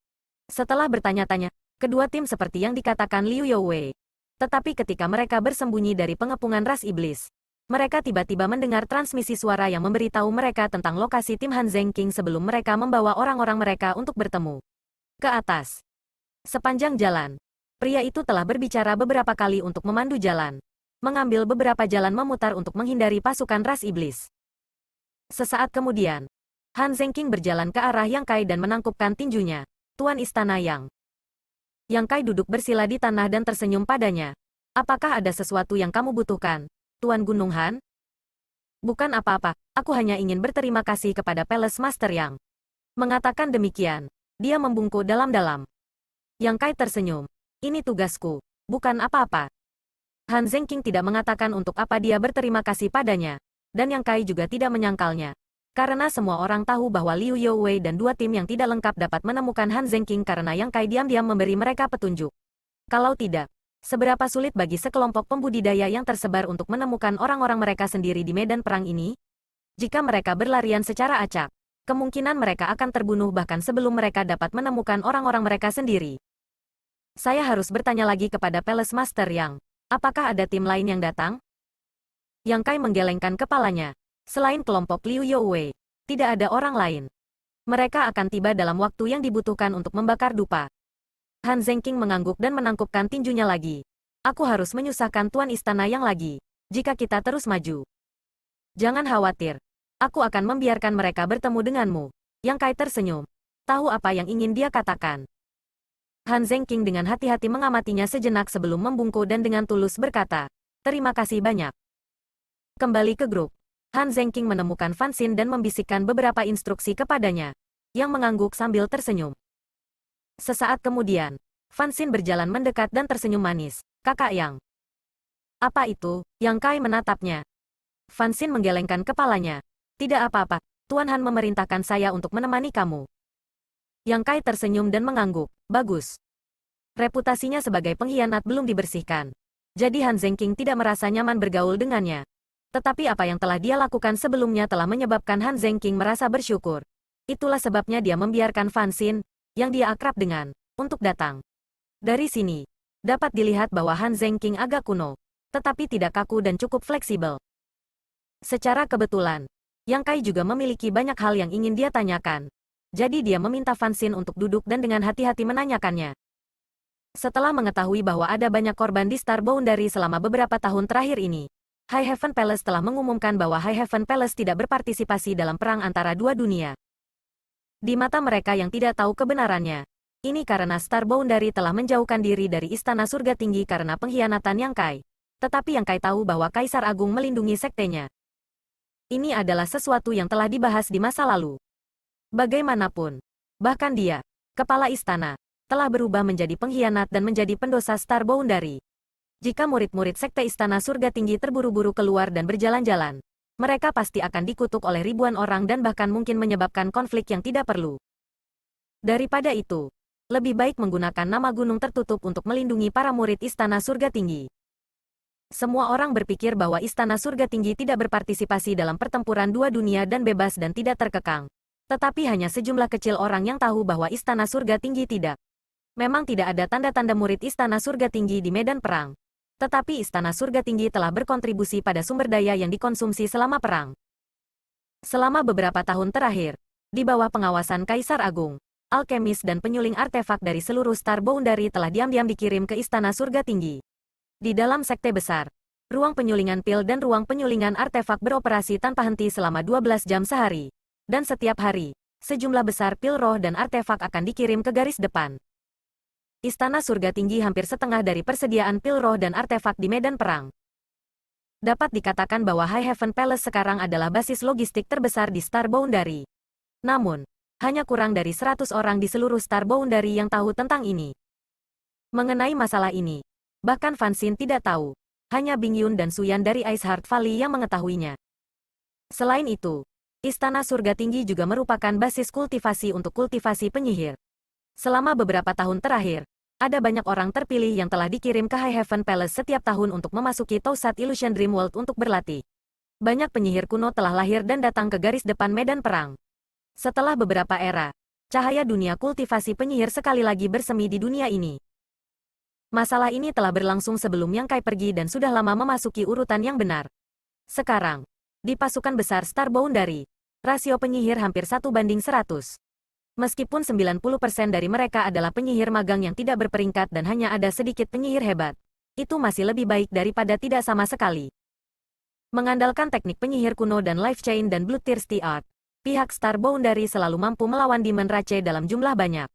Setelah bertanya-tanya, kedua tim seperti yang dikatakan Liu Youwei. Tetapi ketika mereka bersembunyi dari pengepungan ras iblis, mereka tiba-tiba mendengar transmisi suara yang memberitahu mereka tentang lokasi tim Han Zengqing sebelum mereka membawa orang-orang mereka untuk bertemu. Ke atas. Sepanjang jalan, pria itu telah berbicara beberapa kali untuk memandu jalan, mengambil beberapa jalan memutar untuk menghindari pasukan ras iblis. Sesaat kemudian, Han Zengqing berjalan ke arah Yang Kai dan menangkupkan tinjunya. Tuan Istana Yang. Yang Kai duduk bersila di tanah dan tersenyum padanya. Apakah ada sesuatu yang kamu butuhkan, Tuan Gunung Han? Bukan apa-apa, aku hanya ingin berterima kasih kepada Palace Master Yang. Mengatakan demikian, dia membungkuk dalam-dalam. Yang Kai tersenyum. Ini tugasku, bukan apa-apa. Han Zengqing tidak mengatakan untuk apa dia berterima kasih padanya. Dan Yang Kai juga tidak menyangkalnya. Karena semua orang tahu bahwa Liu Youwei dan dua tim yang tidak lengkap dapat menemukan Han Zengqing karena Yang Kai diam-diam memberi mereka petunjuk. Kalau tidak, seberapa sulit bagi sekelompok pembudidaya yang tersebar untuk menemukan orang-orang mereka sendiri di medan perang ini? Jika mereka berlarian secara acak, kemungkinan mereka akan terbunuh bahkan sebelum mereka dapat menemukan orang-orang mereka sendiri. Saya harus bertanya lagi kepada Palace Master Yang. Apakah ada tim lain yang datang? Yang Kai menggelengkan kepalanya. Selain kelompok Liu Youwei, tidak ada orang lain. Mereka akan tiba dalam waktu yang dibutuhkan untuk membakar dupa. Han Zengqing mengangguk dan menangkupkan tinjunya lagi. Aku harus menyusahkan Tuan Istana Yang lagi, jika kita terus maju. Jangan khawatir. Aku akan membiarkan mereka bertemu denganmu. Yang Kai tersenyum. Tahu apa yang ingin dia katakan. Han Zengqing dengan hati-hati mengamatinya sejenak sebelum membungkuk dan dengan tulus berkata, terima kasih banyak. Kembali ke grup. Han Zengqing menemukan Fan Xin dan membisikkan beberapa instruksi kepadanya, yang mengangguk sambil tersenyum. Sesaat kemudian, Fan Xin berjalan mendekat dan tersenyum manis. Kakak Yang. Apa itu? Yang Kai menatapnya. Fan Xin menggelengkan kepalanya. Tidak apa-apa, Tuan Han memerintahkan saya untuk menemani kamu. Yang Kai tersenyum dan mengangguk. Bagus. Reputasinya sebagai pengkhianat belum dibersihkan. Jadi Han Zengqing tidak merasa nyaman bergaul dengannya. Tetapi apa yang telah dia lakukan sebelumnya telah menyebabkan Han Zengqing merasa bersyukur. Itulah sebabnya dia membiarkan Fan Xin, yang dia akrab dengan, untuk datang. Dari sini, dapat dilihat bahwa Han Zengqing agak kuno, tetapi tidak kaku dan cukup fleksibel. Secara kebetulan, Yang Kai juga memiliki banyak hal yang ingin dia tanyakan. Jadi dia meminta Fan Xin untuk duduk dan dengan hati-hati menanyakannya. Setelah mengetahui bahwa ada banyak korban di Star Boundary selama beberapa tahun terakhir ini, High Heaven Palace telah mengumumkan bahwa High Heaven Palace tidak berpartisipasi dalam perang antara dua dunia. Di mata mereka yang tidak tahu kebenarannya, ini karena Star Boundary telah menjauhkan diri dari Istana Surga Tinggi karena pengkhianatan Yang Kai. Tetapi Yang Kai tahu bahwa Kaisar Agung melindungi sektenya. Ini adalah sesuatu yang telah dibahas di masa lalu. Bagaimanapun, bahkan dia, kepala istana, telah berubah menjadi pengkhianat dan menjadi pendosa Star Boundary. Jika murid-murid Sekte Istana Surga Tinggi terburu-buru keluar dan berjalan-jalan, mereka pasti akan dikutuk oleh ribuan orang dan bahkan mungkin menyebabkan konflik yang tidak perlu. Daripada itu, lebih baik menggunakan nama gunung tertutup untuk melindungi para murid Istana Surga Tinggi. Semua orang berpikir bahwa Istana Surga Tinggi tidak berpartisipasi dalam pertempuran dua dunia dan bebas dan tidak terkekang. Tetapi hanya sejumlah kecil orang yang tahu bahwa Istana Surga Tinggi tidak. Memang tidak ada tanda-tanda murid Istana Surga Tinggi di medan perang. Tetapi Istana Surga Tinggi telah berkontribusi pada sumber daya yang dikonsumsi selama perang. Selama beberapa tahun terakhir, di bawah pengawasan Kaisar Agung, alkemis dan penyuling artefak dari seluruh Star Boundary telah diam-diam dikirim ke Istana Surga Tinggi. Di dalam sekte besar, ruang penyulingan pil dan ruang penyulingan artefak beroperasi tanpa henti selama 12 jam sehari. Dan setiap hari, sejumlah besar pil roh dan artefak akan dikirim ke garis depan. Istana Surga Tinggi hampir setengah dari persediaan pil roh dan artefak di medan perang. Dapat dikatakan bahwa High Heaven Palace sekarang adalah basis logistik terbesar di Star Boundary. Namun, hanya kurang dari 100 orang di seluruh Star Boundary yang tahu tentang ini. Mengenai masalah ini, bahkan Fan Xin tidak tahu. Hanya Bing Yun dan Su Yan dari Ice Heart Valley yang mengetahuinya. Selain itu, Istana Surga Tinggi juga merupakan basis kultivasi untuk kultivasi penyihir. Selama beberapa tahun terakhir, ada banyak orang terpilih yang telah dikirim ke High Heaven Palace setiap tahun untuk memasuki Tausat Illusion Dream World untuk berlatih. Banyak penyihir kuno telah lahir dan datang ke garis depan medan perang. Setelah beberapa era, cahaya dunia kultivasi penyihir sekali lagi bersemi di dunia ini. Masalah ini telah berlangsung sebelum Yang Kai pergi dan sudah lama memasuki urutan yang benar. Sekarang, di pasukan besar Star Boundary, rasio penyihir hampir 1:100. Meskipun 90% dari mereka adalah penyihir magang yang tidak berperingkat dan hanya ada sedikit penyihir hebat, itu masih lebih baik daripada tidak sama sekali. Mengandalkan teknik penyihir kuno dan life chain dan bloodthirsty art, pihak Star Boundary selalu mampu melawan Demon Rache dalam jumlah banyak.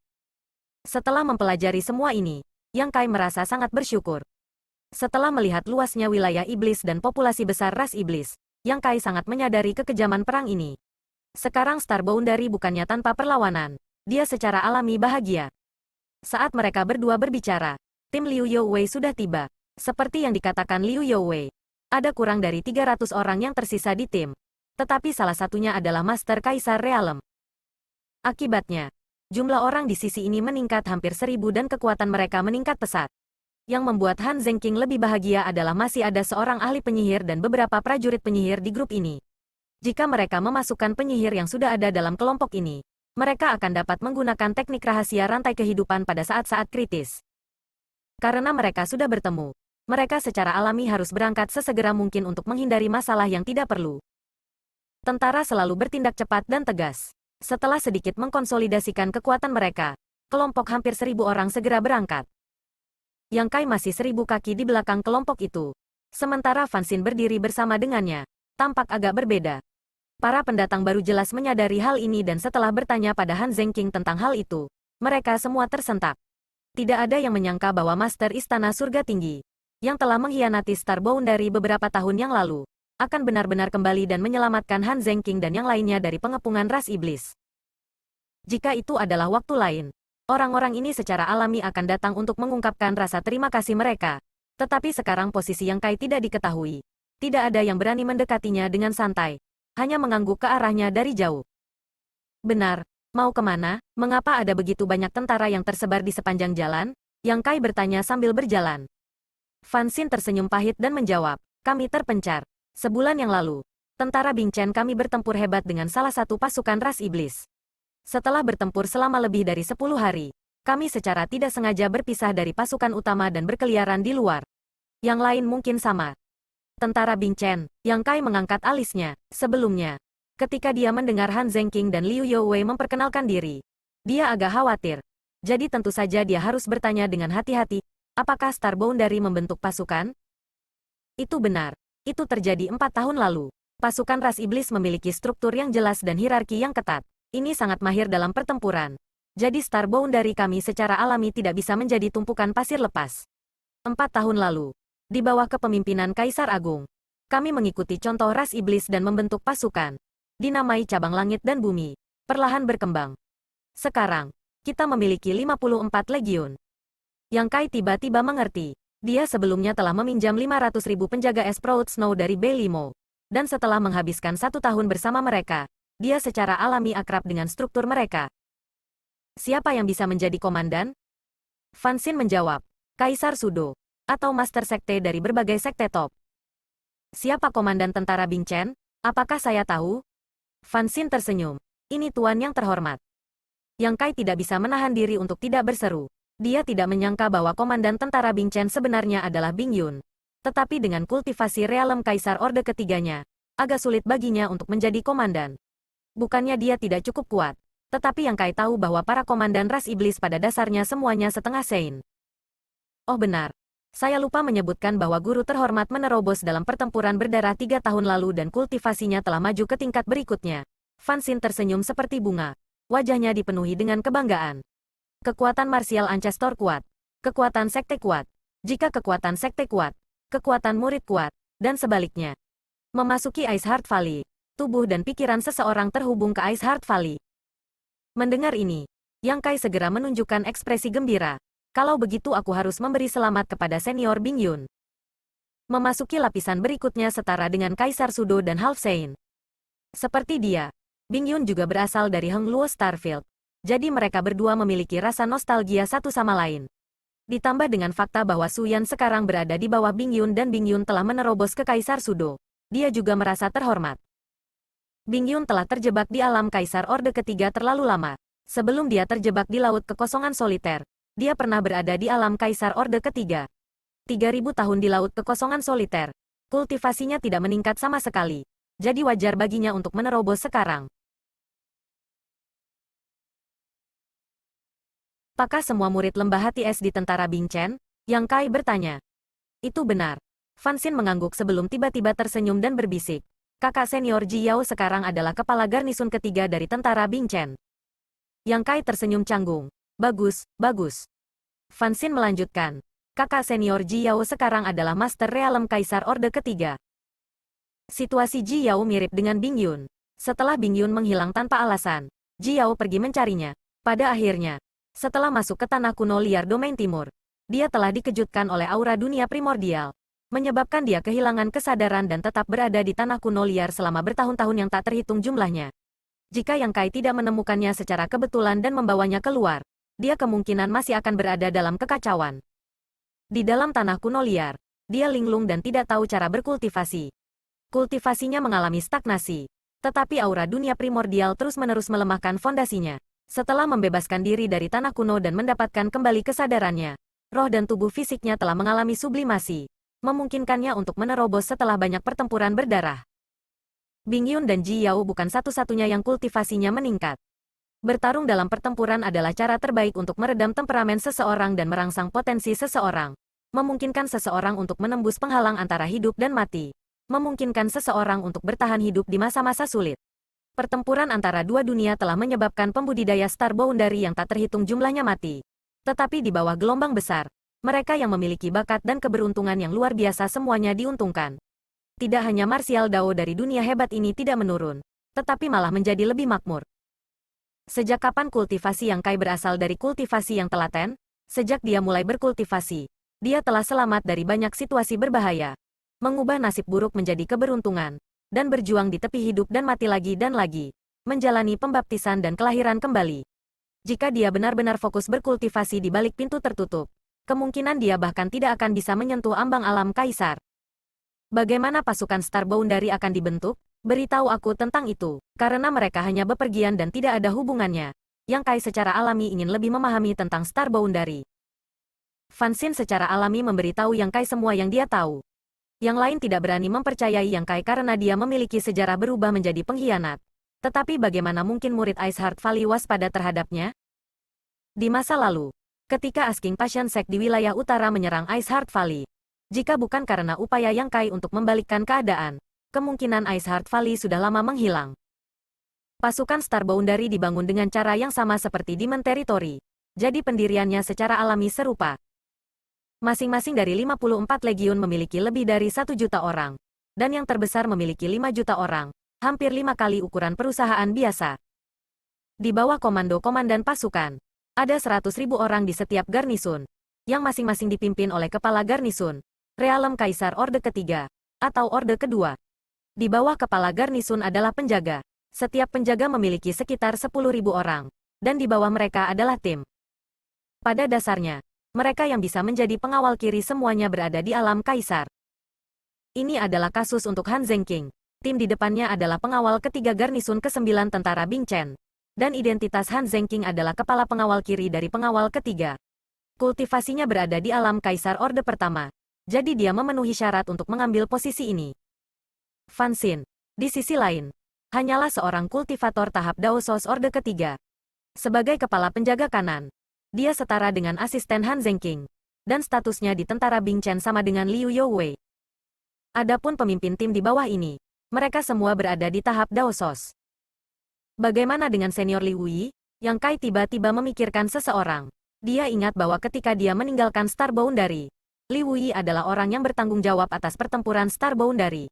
Setelah mempelajari semua ini, Yang Kai merasa sangat bersyukur. Setelah melihat luasnya wilayah iblis dan populasi besar ras iblis, Yang Kai sangat menyadari kekejaman perang ini. Sekarang Star Boundary bukannya tanpa perlawanan. Dia secara alami bahagia. Saat mereka berdua berbicara, tim Liu Youwei sudah tiba. Seperti yang dikatakan Liu Youwei, ada kurang dari 300 orang yang tersisa di tim. Tetapi salah satunya adalah Master Kaisar Realm. Akibatnya, jumlah orang di sisi ini meningkat hampir 1000 dan kekuatan mereka meningkat pesat. Yang membuat Han Zhenqing lebih bahagia adalah masih ada seorang ahli penyihir dan beberapa prajurit penyihir di grup ini. Jika mereka memasukkan penyihir yang sudah ada dalam kelompok ini, mereka akan dapat menggunakan teknik rahasia rantai kehidupan pada saat-saat kritis. Karena mereka sudah bertemu, mereka secara alami harus berangkat sesegera mungkin untuk menghindari masalah yang tidak perlu. Tentara selalu bertindak cepat dan tegas. Setelah sedikit mengkonsolidasikan kekuatan mereka, kelompok hampir 1000 orang segera berangkat. Yang Kai masih 1000 kaki di belakang kelompok itu. Sementara Fan Xin berdiri bersama dengannya, tampak agak berbeda. Para pendatang baru jelas menyadari hal ini dan setelah bertanya pada Han Zhenqing tentang hal itu, mereka semua tersentak. Tidak ada yang menyangka bahwa Master Istana Surga Tinggi, yang telah mengkhianati Star Boundary beberapa tahun yang lalu, akan benar-benar kembali dan menyelamatkan Han Zhenqing dan yang lainnya dari pengepungan ras iblis. Jika itu adalah waktu lain, orang-orang ini secara alami akan datang untuk mengungkapkan rasa terima kasih mereka. Tetapi sekarang posisi Yang Kai tidak diketahui. Tidak ada yang berani mendekatinya dengan santai. Hanya mengangguk ke arahnya dari jauh. Benar, mau kemana? Mengapa ada begitu banyak tentara yang tersebar di sepanjang jalan? Yang Kai bertanya sambil berjalan. Fan Xin tersenyum pahit dan menjawab, kami terpencar. Sebulan yang lalu, tentara Bing Chen kami bertempur hebat dengan salah satu pasukan ras iblis. Setelah bertempur selama lebih dari 10 hari, kami secara tidak sengaja berpisah dari pasukan utama dan berkeliaran di luar. Yang lain mungkin sama. Tentara Bing Chen, Yang Kai mengangkat alisnya. Sebelumnya, ketika dia mendengar Han Zhenqing dan Liu Youwei memperkenalkan diri, dia agak khawatir. Jadi tentu saja dia harus bertanya dengan hati-hati, apakah Star Boundary membentuk pasukan? Itu benar. Itu terjadi 4 tahun lalu. Pasukan ras iblis memiliki struktur yang jelas dan hierarki yang ketat. Ini sangat mahir dalam pertempuran. Jadi Star Boundary kami secara alami tidak bisa menjadi tumpukan pasir lepas. 4 tahun lalu, di bawah kepemimpinan Kaisar Agung, kami mengikuti contoh ras iblis dan membentuk pasukan. Dinamai Cabang Langit dan Bumi, perlahan berkembang. Sekarang, kita memiliki 54 legiun. Yang Kai tiba-tiba mengerti. Dia sebelumnya telah meminjam 500.000 penjaga es Proud Snow dari Beilimo. Dan setelah menghabiskan 1 tahun bersama mereka, dia secara alami akrab dengan struktur mereka. Siapa yang bisa menjadi komandan? Fan Xin menjawab, Kaisar Sudo, atau Master Sekte dari berbagai sekte top. Siapa komandan tentara Bing Chen? Apakah saya tahu? Fan Xin tersenyum. Ini tuan yang terhormat. Yang Kai tidak bisa menahan diri untuk tidak berseru. Dia tidak menyangka bahwa komandan tentara Bing Chen sebenarnya adalah Bing Yun. Tetapi dengan kultivasi realem Kaisar Orde ketiganya, agak sulit baginya untuk menjadi komandan. Bukannya dia tidak cukup kuat, tetapi Yang Kai tahu bahwa para komandan ras iblis pada dasarnya semuanya setengah Sein. Oh benar. Saya lupa menyebutkan bahwa guru terhormat menerobos dalam pertempuran berdarah 3 tahun lalu dan kultivasinya telah maju ke tingkat berikutnya. Fan Xin tersenyum seperti bunga. Wajahnya dipenuhi dengan kebanggaan. Kekuatan martial ancestor kuat. Kekuatan sekte kuat. Jika kekuatan sekte kuat, kekuatan murid kuat, dan sebaliknya. Memasuki Ice Heart Valley, tubuh dan pikiran seseorang terhubung ke Ice Heart Valley. Mendengar ini, Yang Kai segera menunjukkan ekspresi gembira. Kalau begitu aku harus memberi selamat kepada senior Bing Yun. Memasuki lapisan berikutnya setara dengan Kaisar Sudo dan Half Saint. Seperti dia, Bing Yun juga berasal dari Heng Luo Starfield. Jadi mereka berdua memiliki rasa nostalgia satu sama lain. Ditambah dengan fakta bahwa Su Yan sekarang berada di bawah Bing Yun dan Bing Yun telah menerobos ke Kaisar Sudo. Dia juga merasa terhormat. Bing Yun telah terjebak di alam Kaisar Orde Ketiga terlalu lama. Sebelum dia terjebak di Laut Kekosongan Soliter, dia pernah berada di alam Kaisar Orde Ketiga. 3000 tahun di Laut Kekosongan Soliter. Kultivasinya tidak meningkat sama sekali. Jadi wajar baginya untuk menerobos sekarang. Apakah semua murid lembah hati es di tentara Bing Chen? Yang Kai bertanya. Itu benar. Fan Xin mengangguk sebelum tiba-tiba tersenyum dan berbisik. Kakak senior Ji Yao sekarang adalah kepala garnisun ketiga dari tentara Bing Chen. Yang Kai tersenyum canggung. Bagus, bagus. Fan Xin melanjutkan. Kakak senior Ji Yao sekarang adalah Master Realem Kaisar Orde Ketiga. Situasi Ji Yao mirip dengan Bing Yun. Setelah Bing Yun menghilang tanpa alasan, Ji Yao pergi mencarinya. Pada akhirnya, setelah masuk ke tanah kuno liar domain timur, dia telah dikejutkan oleh aura dunia primordial, menyebabkan dia kehilangan kesadaran dan tetap berada di tanah kuno liar selama bertahun-tahun yang tak terhitung jumlahnya. Jika Yang Kai tidak menemukannya secara kebetulan dan membawanya keluar, dia kemungkinan masih akan berada dalam kekacauan. Di dalam tanah kuno liar, dia linglung dan tidak tahu cara berkultivasi. Kultivasinya mengalami stagnasi, tetapi aura dunia primordial terus-menerus melemahkan fondasinya. Setelah membebaskan diri dari tanah kuno dan mendapatkan kembali kesadarannya, roh dan tubuh fisiknya telah mengalami sublimasi, memungkinkannya untuk menerobos setelah banyak pertempuran berdarah. Bing Yun dan Ji Yao bukan satu-satunya yang kultivasinya meningkat. Bertarung dalam pertempuran adalah cara terbaik untuk meredam temperamen seseorang dan merangsang potensi seseorang. Memungkinkan seseorang untuk menembus penghalang antara hidup dan mati. Memungkinkan seseorang untuk bertahan hidup di masa-masa sulit. Pertempuran antara dua dunia telah menyebabkan pembudidaya Star Boundary yang tak terhitung jumlahnya mati. Tetapi di bawah gelombang besar, mereka yang memiliki bakat dan keberuntungan yang luar biasa semuanya diuntungkan. Tidak hanya martial Dao dari dunia hebat ini tidak menurun, tetapi malah menjadi lebih makmur. Sejak kapan kultivasi Yang Kai berasal dari kultivasi yang telaten? Sejak dia mulai berkultivasi, dia telah selamat dari banyak situasi berbahaya, mengubah nasib buruk menjadi keberuntungan, dan berjuang di tepi hidup dan mati lagi dan lagi, menjalani pembaptisan dan kelahiran kembali. Jika dia benar-benar fokus berkultivasi di balik pintu tertutup, kemungkinan dia bahkan tidak akan bisa menyentuh ambang alam Kaisar. Bagaimana pasukan Star Boundary akan dibentuk? Beritahu aku tentang itu, karena mereka hanya bepergian dan tidak ada hubungannya. Yang Kai secara alami ingin lebih memahami tentang Star Boundary. Fan Xin secara alami memberitahu Yang Kai semua yang dia tahu. Yang lain tidak berani mempercayai Yang Kai karena dia memiliki sejarah berubah menjadi pengkhianat. Tetapi bagaimana mungkin murid Ice Heart Valley waspada terhadapnya? Di masa lalu, ketika Asking Passion Sect di wilayah utara menyerang Ice Heart Valley, jika bukan karena upaya Yang Kai untuk membalikkan keadaan, kemungkinan Ice Heart Valley sudah lama menghilang. Pasukan Star Boundary dibangun dengan cara yang sama seperti Demon Territory, jadi pendiriannya secara alami serupa. Masing-masing dari 54 legiun memiliki lebih dari 1 juta orang, dan yang terbesar memiliki 5 juta orang, hampir 5 kali ukuran perusahaan biasa. Di bawah komando komandan pasukan, ada 100.000 orang di setiap garnisun, yang masing-masing dipimpin oleh kepala garnisun, Realem Kaisar Orde Ketiga, atau Orde Kedua. Di bawah kepala garnisun adalah penjaga. Setiap penjaga memiliki sekitar 10.000 orang, dan di bawah mereka adalah tim. Pada dasarnya, mereka yang bisa menjadi pengawal kiri semuanya berada di alam Kaisar. Ini adalah kasus untuk Han Zengqing. Tim di depannya adalah pengawal ketiga garnisun ke-9 tentara Bing Chen. Dan identitas Han Zengqing adalah kepala pengawal kiri dari pengawal ketiga. Kultivasinya berada di alam Kaisar Orde Pertama. Jadi dia memenuhi syarat untuk mengambil posisi ini. Fan Xin, Di sisi lain, hanyalah seorang kultivator tahap Daosos Orde ketiga. Sebagai kepala penjaga kanan, dia setara dengan asisten Han Zengqing, dan statusnya di tentara Bing Chen sama dengan Liu Youwei. Adapun pemimpin tim di bawah ini, mereka semua berada di tahap Daosos. Bagaimana dengan senior Liu Yi? Yang Kai tiba-tiba memikirkan seseorang. Dia ingat bahwa ketika dia meninggalkan Star Boundary, Liu Yi adalah orang yang bertanggung jawab atas pertempuran Star Boundary.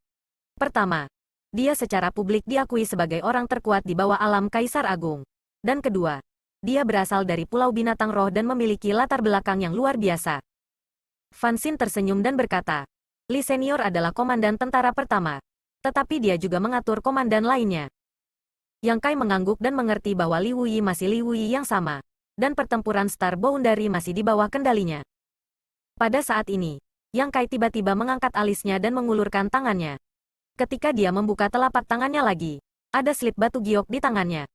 Pertama, dia secara publik diakui sebagai orang terkuat di bawah alam Kaisar Agung. Dan kedua, dia berasal dari Pulau Binatang Roh dan memiliki latar belakang yang luar biasa. Fan Xin tersenyum dan berkata, Li Senior adalah komandan tentara pertama, tetapi dia juga mengatur komandan lainnya. Yang Kai mengangguk dan mengerti bahwa Liu Yi masih Liu Yi yang sama, dan pertempuran Star Boundary masih di bawah kendalinya. Pada saat ini, Yang Kai tiba-tiba mengangkat alisnya dan mengulurkan tangannya. Ketika dia membuka telapak tangannya lagi, ada slip batu giok di tangannya.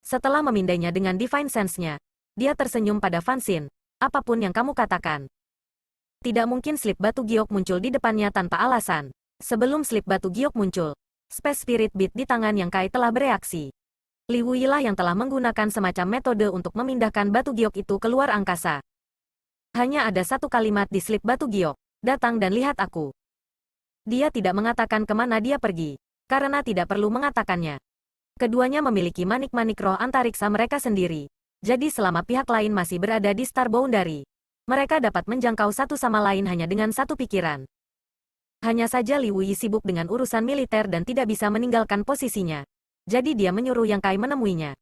Setelah memindainya dengan Divine Sense-nya, dia tersenyum pada Fan Xin. Apapun yang kamu katakan. Tidak mungkin slip batu giok muncul di depannya tanpa alasan. Sebelum slip batu giok muncul, Space Spirit Beat di tangan Yang Kai telah bereaksi. Liu Yi lah yang telah menggunakan semacam metode untuk memindahkan batu giok itu keluar angkasa. Hanya ada satu kalimat di slip batu giok, datang dan lihat aku. Dia tidak mengatakan kemana dia pergi, karena tidak perlu mengatakannya. Keduanya memiliki manik-manik roh antariksa mereka sendiri. Jadi selama pihak lain masih berada di Star Boundary, mereka dapat menjangkau satu sama lain hanya dengan satu pikiran. Hanya saja Liu Yi sibuk dengan urusan militer dan tidak bisa meninggalkan posisinya. Jadi dia menyuruh Yang Kai menemuinya.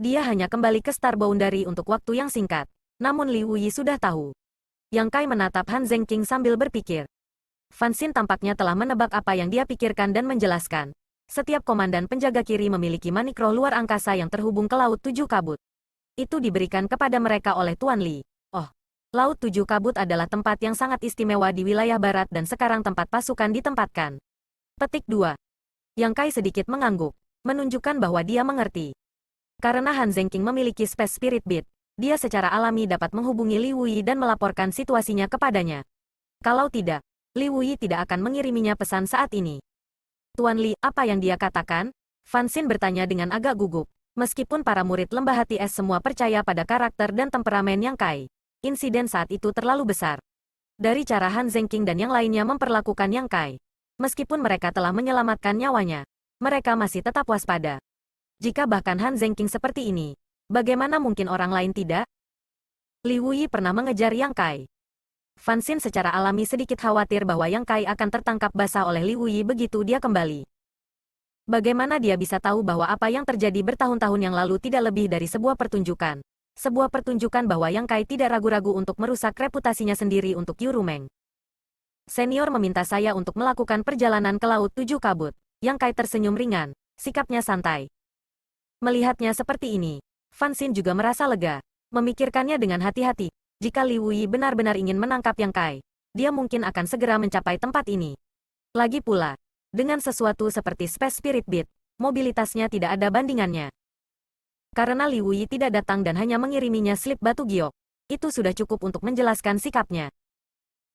Dia hanya kembali ke Star Boundary untuk waktu yang singkat. Namun Liu Yi sudah tahu. Yang Kai menatap Han Zengqing sambil berpikir. Fan Xin tampaknya telah menebak apa yang dia pikirkan dan menjelaskan. Setiap komandan penjaga kiri memiliki manik roh luar angkasa yang terhubung ke Laut Tujuh Kabut. Itu diberikan kepada mereka oleh Tuan Li. Oh, Laut Tujuh Kabut adalah tempat yang sangat istimewa di wilayah barat dan sekarang tempat pasukan ditempatkan. Petik 2. Yang Kai sedikit mengangguk, menunjukkan bahwa dia mengerti. Karena Han Zengqing memiliki Space Spirit Beat, dia secara alami dapat menghubungi Liu Yi dan melaporkan situasinya kepadanya. Kalau tidak, Liu Yi tidak akan mengiriminya pesan saat ini. Tuan Li, apa yang dia katakan? Fan Xin bertanya dengan agak gugup. Meskipun para murid lembah hati es semua percaya pada karakter dan temperamen Yang Kai, insiden saat itu terlalu besar. Dari cara Han Zengqing dan yang lainnya memperlakukan Yang Kai, meskipun mereka telah menyelamatkan nyawanya, mereka masih tetap waspada. Jika bahkan Han Zengqing seperti ini, bagaimana mungkin orang lain tidak? Liu Yi pernah mengejar Yang Kai. Fan Xin secara alami sedikit khawatir bahwa Yang Kai akan tertangkap basah oleh Liu Yi begitu dia kembali. Bagaimana dia bisa tahu bahwa apa yang terjadi bertahun-tahun yang lalu tidak lebih dari sebuah pertunjukan? Sebuah pertunjukan bahwa Yang Kai tidak ragu-ragu untuk merusak reputasinya sendiri untuk Yurumeng. Senior meminta saya untuk melakukan perjalanan ke Laut Tujuh Kabut. Yang Kai tersenyum ringan, sikapnya santai. Melihatnya seperti ini, Fan Xin juga merasa lega. Memikirkannya dengan hati-hati. Jika Liu Yi benar-benar ingin menangkap Yang Kai, dia mungkin akan segera mencapai tempat ini. Lagi pula, dengan sesuatu seperti Space Spirit Beat, mobilitasnya tidak ada bandingannya. Karena Liu Yi tidak datang dan hanya mengiriminya slip batu giok, itu sudah cukup untuk menjelaskan sikapnya.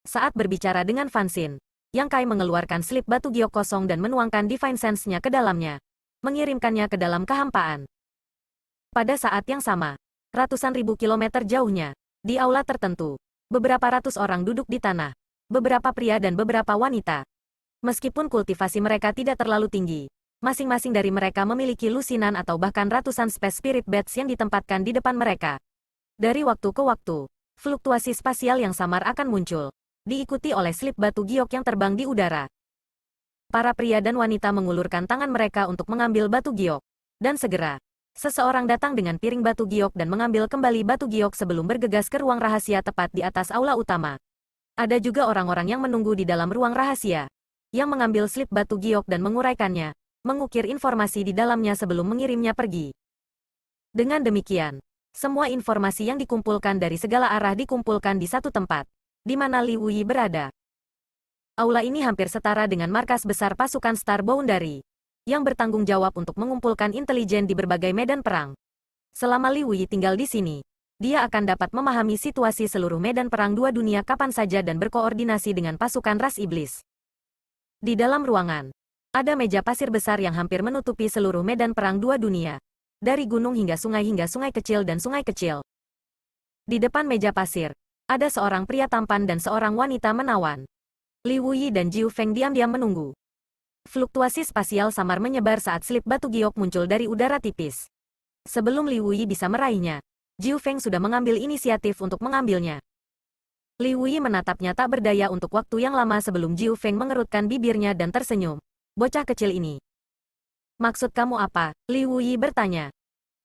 Saat berbicara dengan Fan Xin, Yang Kai mengeluarkan slip batu giok kosong dan menuangkan Divine Sense-nya ke dalamnya, mengirimkannya ke dalam kehampaan. Pada saat yang sama, ratusan ribu kilometer jauhnya, di aula tertentu, beberapa ratus orang duduk di tanah, beberapa pria dan beberapa wanita. Meskipun kultivasi mereka tidak terlalu tinggi, masing-masing dari mereka memiliki lusinan atau bahkan ratusan Space Spirit Bats yang ditempatkan di depan mereka. Dari waktu ke waktu, fluktuasi spasial yang samar akan muncul, diikuti oleh slip batu giok yang terbang di udara. Para pria dan wanita mengulurkan tangan mereka untuk mengambil batu giok. Dan segera, seseorang datang dengan piring batu giok dan mengambil kembali batu giok sebelum bergegas ke ruang rahasia tepat di atas aula utama. Ada juga orang-orang yang menunggu di dalam ruang rahasia, yang mengambil slip batu giok dan menguraikannya, mengukir informasi di dalamnya sebelum mengirimnya pergi. Dengan demikian, semua informasi yang dikumpulkan dari segala arah dikumpulkan di satu tempat, di mana Liu Yi berada. Aula ini hampir setara dengan markas besar pasukan Star Boundary, yang bertanggung jawab untuk mengumpulkan intelijen di berbagai medan perang. Selama Liu Yi tinggal di sini, dia akan dapat memahami situasi seluruh medan perang dua dunia kapan saja dan berkoordinasi dengan pasukan ras iblis. Di dalam ruangan, Ada meja pasir besar yang hampir menutupi seluruh medan perang dua dunia. Dari gunung hingga sungai kecil dan sungai kecil. Di depan meja pasir, ada seorang pria tampan dan seorang wanita menawan. Li Wuyi dan Jiu Feng diam-diam menunggu. Fluktuasi spasial samar menyebar saat slip batu giok muncul dari udara tipis. Sebelum Li Wuyi bisa meraihnya, Jiu Feng sudah mengambil inisiatif untuk mengambilnya. Li Wuyi menatapnya tak berdaya untuk waktu yang lama sebelum Jiu Feng mengerutkan bibirnya dan tersenyum. Bocah kecil ini. Maksud kamu apa? Li Wuyi bertanya.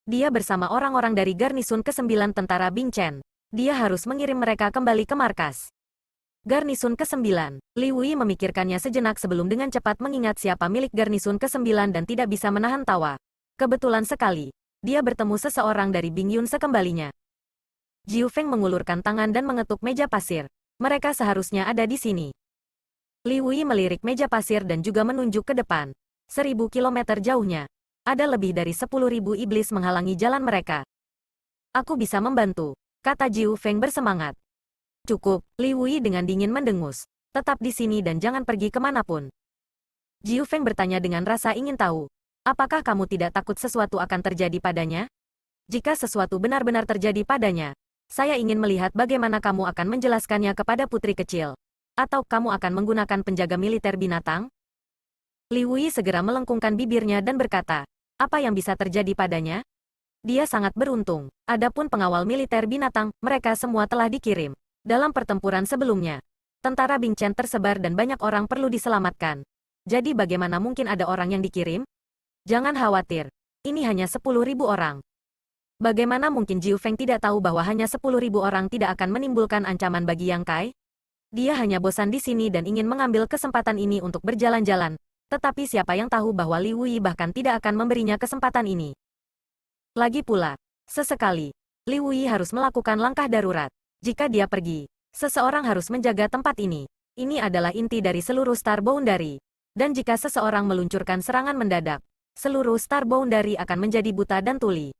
Dia bersama orang-orang dari garnisun ke-9 tentara Bing Chen. Dia harus mengirim mereka kembali ke markas. Garnisun ke-9. Li Wuyi memikirkannya sejenak sebelum dengan cepat mengingat siapa milik garnisun ke-9 dan tidak bisa menahan tawa. Kebetulan sekali, dia bertemu seseorang dari Bing Yun sekembalinya. Jiu Feng mengulurkan tangan dan mengetuk meja pasir. Mereka seharusnya ada di sini. Li Wuyi melirik meja pasir dan juga menunjuk ke depan. 1000 kilometer jauhnya. Ada lebih dari 10.000 iblis menghalangi jalan mereka. Aku bisa membantu, kata Jiu Feng bersemangat. Cukup, Li Wuyi dengan dingin mendengus. Tetap di sini dan jangan pergi kemanapun. Jiu Feng bertanya dengan rasa ingin tahu. Apakah kamu tidak takut sesuatu akan terjadi padanya? Jika sesuatu benar-benar terjadi padanya, saya ingin melihat bagaimana kamu akan menjelaskannya kepada putri kecil. Atau kamu akan menggunakan penjaga militer binatang? Li Wuyi segera melengkungkan bibirnya dan berkata, apa yang bisa terjadi padanya? Dia sangat beruntung. Adapun pengawal militer binatang, mereka semua telah dikirim. Dalam pertempuran sebelumnya, tentara Bing Chen tersebar dan banyak orang perlu diselamatkan. Jadi bagaimana mungkin ada orang yang dikirim? Jangan khawatir. Ini hanya 10.000 orang. Bagaimana mungkin Jiu Feng tidak tahu bahwa hanya 10.000 orang tidak akan menimbulkan ancaman bagi Yang Kai? Dia hanya bosan di sini dan ingin mengambil kesempatan ini untuk berjalan-jalan. Tetapi siapa yang tahu bahwa Li Wuyi bahkan tidak akan memberinya kesempatan ini. Lagi pula, sesekali, Li Wuyi harus melakukan langkah darurat. Jika dia pergi, seseorang harus menjaga tempat ini. Ini adalah inti dari seluruh Star Boundary. Dan jika seseorang meluncurkan serangan mendadak, seluruh Star Boundary akan menjadi buta dan tuli.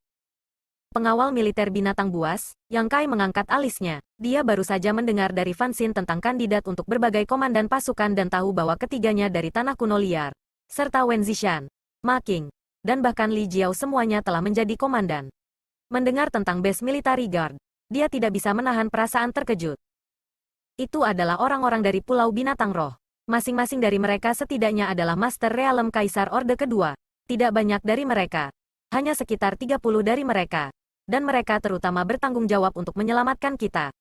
Pengawal militer binatang buas, Yang Kai mengangkat alisnya. Dia baru saja mendengar dari Fan Xin tentang kandidat untuk berbagai komandan pasukan dan tahu bahwa ketiganya dari tanah kuno liar, serta Wen Zishan, Ma Qing, dan bahkan Li Jiao semuanya telah menjadi komandan. Mendengar tentang Base Military Guard, dia tidak bisa menahan perasaan terkejut. Itu adalah orang-orang dari Pulau Binatang Roh. Masing-masing dari mereka setidaknya adalah Master Realem Kaisar Orde Kedua. Tidak banyak dari mereka. Hanya sekitar 30 dari mereka. Dan mereka terutama bertanggung jawab untuk menyelamatkan kita.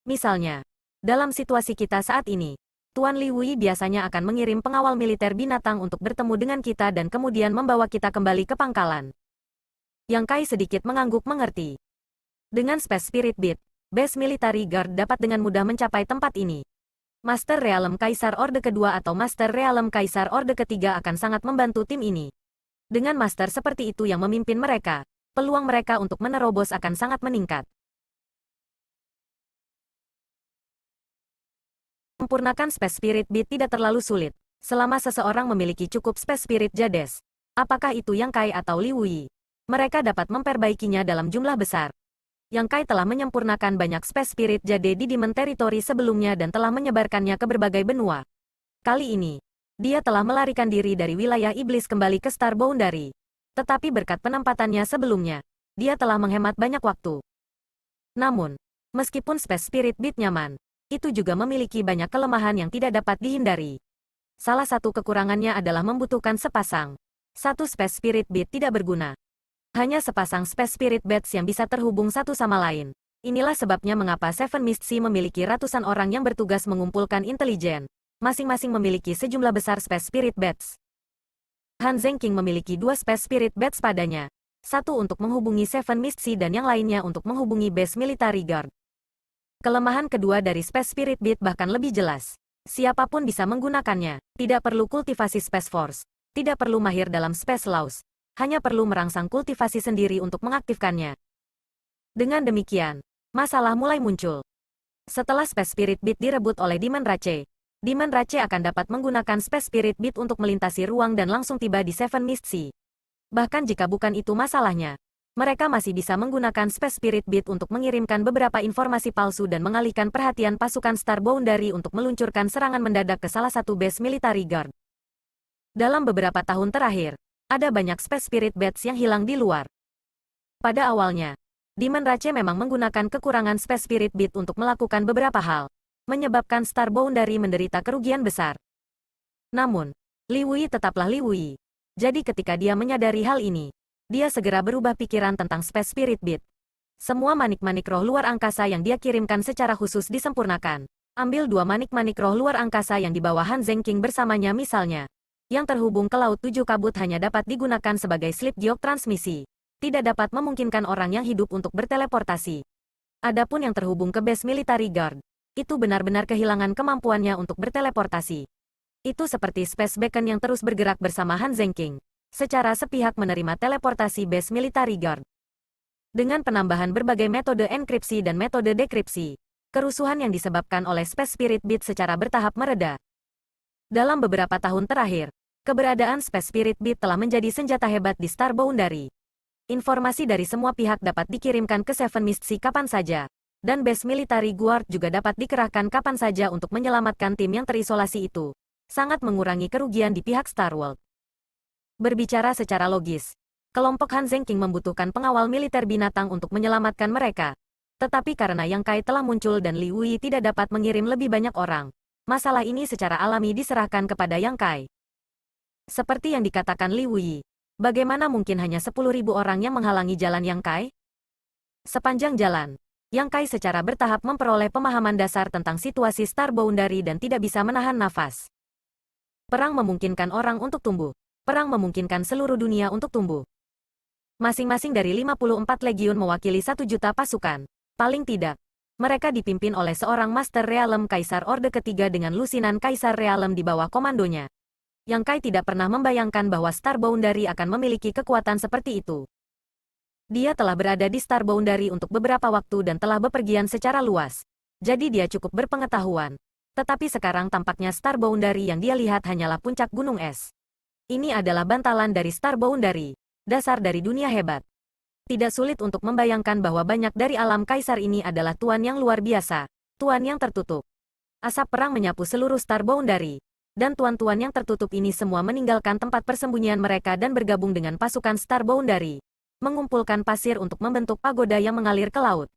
Misalnya, dalam situasi kita saat ini, Tuan Li Wuyi biasanya akan mengirim pengawal militer binatang untuk bertemu dengan kita dan kemudian membawa kita kembali ke pangkalan. Yang Kai sedikit mengangguk mengerti. Dengan Space Spirit Beat, Base Military Guard dapat dengan mudah mencapai tempat ini. Master Realem Kaisar Orde Kedua atau Master Realem Kaisar Orde Ketiga akan sangat membantu tim ini. Dengan master seperti itu yang memimpin mereka, peluang mereka untuk menerobos akan sangat meningkat. Sempurnakan Space Spirit Beat tidak terlalu sulit, selama seseorang memiliki cukup Space Spirit Jades. Apakah itu Yang Kai atau Li Wuyi? Mereka dapat memperbaikinya dalam jumlah besar. Yang Kai telah menyempurnakan banyak Space Spirit Jade di Demon Territory sebelumnya dan telah menyebarkannya ke berbagai benua. Kali ini, dia telah melarikan diri dari wilayah iblis kembali ke Star Boundary. Tetapi berkat penempatannya sebelumnya, dia telah menghemat banyak waktu. Namun, meskipun Space Spirit Beat nyaman, itu juga memiliki banyak kelemahan yang tidak dapat dihindari. Salah satu kekurangannya adalah membutuhkan sepasang. Satu Space Spirit Beat tidak berguna. Hanya sepasang Space Spirit Bats yang bisa terhubung satu sama lain. Inilah sebabnya mengapa Seven Mist Sea memiliki ratusan orang yang bertugas mengumpulkan intelijen. Masing-masing memiliki sejumlah besar Space Spirit Bats. Han Zhenqing memiliki 2 Space Spirit Bats padanya. Satu untuk menghubungi Seven Mist Sea dan yang lainnya untuk menghubungi Base Military Guard. Kelemahan kedua dari Space Spirit Beat bahkan lebih jelas. Siapapun bisa menggunakannya. Tidak perlu kultivasi Space Force. Tidak perlu mahir dalam Space Laws. Hanya perlu merangsang kultivasi sendiri untuk mengaktifkannya. Dengan demikian, masalah mulai muncul. Setelah Space Spirit Beat direbut oleh Demon Rache, Demon Rache akan dapat menggunakan Space Spirit Beat untuk melintasi ruang dan langsung tiba di Seven Mist Sea. Bahkan jika bukan itu masalahnya, mereka masih bisa menggunakan Space Spirit Beat untuk mengirimkan beberapa informasi palsu dan mengalihkan perhatian pasukan Star Boundary untuk meluncurkan serangan mendadak ke salah satu base Military Guard. Dalam beberapa tahun terakhir, ada banyak Space Spirit Bats yang hilang di luar. Pada awalnya, Demon Rache memang menggunakan kekurangan Space Spirit Beat untuk melakukan beberapa hal, menyebabkan Star Boundary menderita kerugian besar. Namun, Li Wui tetaplah Li Wui. Jadi ketika dia menyadari hal ini, dia segera berubah pikiran tentang Space Spirit Beat. Semua manik-manik roh luar angkasa yang dia kirimkan secara khusus disempurnakan. Ambil 2 manik-manik roh luar angkasa yang dibawa Han Zengking bersamanya misalnya. Yang terhubung ke Laut 7 Kabut hanya dapat digunakan sebagai slip giok transmisi. Tidak dapat memungkinkan orang yang hidup untuk berteleportasi. Adapun yang terhubung ke base military guard, itu benar-benar kehilangan kemampuannya untuk berteleportasi. Itu seperti Space Beacon yang terus bergerak bersama Han Zengking, secara sepihak menerima teleportasi base military guard. Dengan penambahan berbagai metode enkripsi dan metode dekripsi, kerusuhan yang disebabkan oleh Space Spirit Beat secara bertahap mereda. Dalam beberapa tahun terakhir, keberadaan Space Spirit Beat telah menjadi senjata hebat di Star Boundary. Informasi dari semua pihak dapat dikirimkan ke Seven Mist Sea kapan saja, dan base military guard juga dapat dikerahkan kapan saja untuk menyelamatkan tim yang terisolasi itu. Sangat mengurangi kerugian di pihak Star World. Berbicara secara logis, kelompok Han Zengking membutuhkan pengawal militer binatang untuk menyelamatkan mereka. Tetapi karena Yang Kai telah muncul dan Li Wui tidak dapat mengirim lebih banyak orang, masalah ini secara alami diserahkan kepada Yang Kai. Seperti yang dikatakan Li Wui, bagaimana mungkin hanya 10.000 orang yang menghalangi jalan Yang Kai? Sepanjang jalan, Yang Kai secara bertahap memperoleh pemahaman dasar tentang situasi Star Boundary dan tidak bisa menahan nafas. Perang memungkinkan orang untuk tumbuh. Perang memungkinkan seluruh dunia untuk tumbuh. Masing-masing dari 54 legiun mewakili 1 juta pasukan. Paling tidak, mereka dipimpin oleh seorang Master Realm Kaisar Orde Ketiga dengan lusinan Kaisar Realm di bawah komandonya. Yang Kai tidak pernah membayangkan bahwa Star Boundary akan memiliki kekuatan seperti itu. Dia telah berada di Star Boundary untuk beberapa waktu dan telah bepergian secara luas. Jadi dia cukup berpengetahuan. Tetapi sekarang tampaknya Star Boundary yang dia lihat hanyalah puncak gunung es. Ini adalah bantalan dari Star Boundary, dasar dari dunia hebat. Tidak sulit untuk membayangkan bahwa banyak dari alam kaisar ini adalah tuan yang luar biasa, tuan yang tertutup. Asap perang menyapu seluruh Star Boundary, dan tuan-tuan yang tertutup ini semua meninggalkan tempat persembunyian mereka dan bergabung dengan pasukan Star Boundary, mengumpulkan pasir untuk membentuk pagoda yang mengalir ke laut.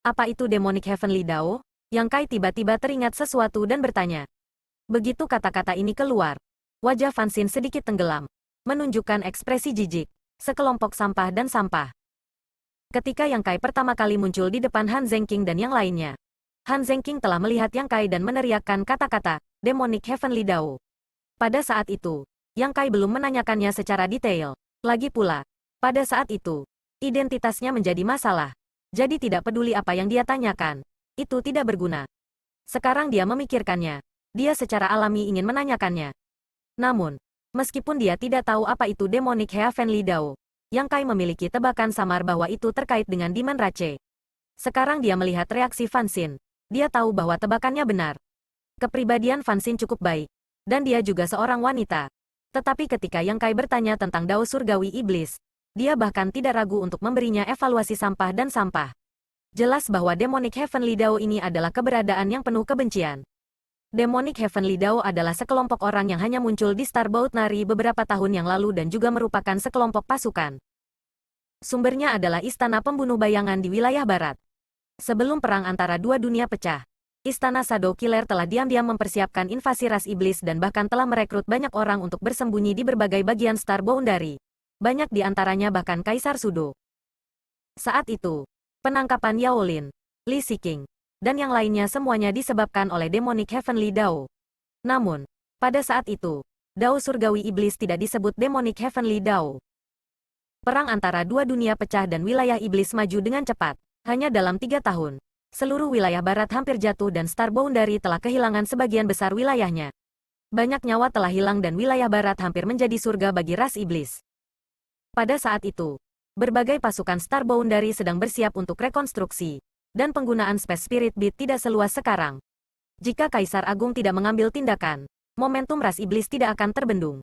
Apa itu Demonic Heavenly Dao? Yang Kai tiba-tiba teringat sesuatu dan bertanya. Begitu kata-kata ini keluar, wajah Fan Xin sedikit tenggelam, menunjukkan ekspresi jijik, sekelompok sampah dan sampah. Ketika Yang Kai pertama kali muncul di depan Han Zengking dan yang lainnya, Han Zengking telah melihat Yang Kai dan meneriakkan kata-kata, Demonic Heavenly Dao. Pada saat itu, Yang Kai belum menanyakannya secara detail. Lagi pula, pada saat itu, identitasnya menjadi masalah. Jadi tidak peduli apa yang dia tanyakan. Itu tidak berguna. Sekarang dia memikirkannya. Dia secara alami ingin menanyakannya. Namun, meskipun dia tidak tahu apa itu Demonic Heavenly Dao, Yang Kai memiliki tebakan samar bahwa itu terkait dengan Demon Rache. Sekarang dia melihat reaksi Fan Xin. Dia tahu bahwa tebakannya benar. Kepribadian Fan Xin cukup baik, dan dia juga seorang wanita. Tetapi ketika Yang Kai bertanya tentang Dao Surgawi Iblis, dia bahkan tidak ragu untuk memberinya evaluasi sampah dan sampah. Jelas bahwa Demonic Heavenly Dao ini adalah keberadaan yang penuh kebencian. Demonic Heavenly Dao adalah sekelompok orang yang hanya muncul di Star Boundary beberapa tahun yang lalu dan juga merupakan sekelompok pasukan. Sumbernya adalah Istana Pembunuh Bayangan di wilayah barat. Sebelum perang antara dua dunia pecah, Istana Shadow Killer telah diam-diam mempersiapkan invasi ras iblis dan bahkan telah merekrut banyak orang untuk bersembunyi di berbagai bagian Star Boundary. Banyak di antaranya bahkan Kaisar Sudo. Saat itu, penangkapan Yao Lin, Li Siqing, dan yang lainnya semuanya disebabkan oleh Demonic Heavenly Dao. Namun, pada saat itu, Dao Surgawi Iblis tidak disebut Demonic Heavenly Dao. Perang antara dua dunia pecah dan wilayah iblis maju dengan cepat. Hanya dalam 3 tahun, seluruh wilayah barat hampir jatuh dan Star Boundary telah kehilangan sebagian besar wilayahnya. Banyak nyawa telah hilang dan wilayah barat hampir menjadi surga bagi ras iblis. Pada saat itu, berbagai pasukan Star Boundary sedang bersiap untuk rekonstruksi, dan penggunaan Space Spirit Beat tidak seluas sekarang. Jika Kaisar Agung tidak mengambil tindakan, momentum ras iblis tidak akan terbendung.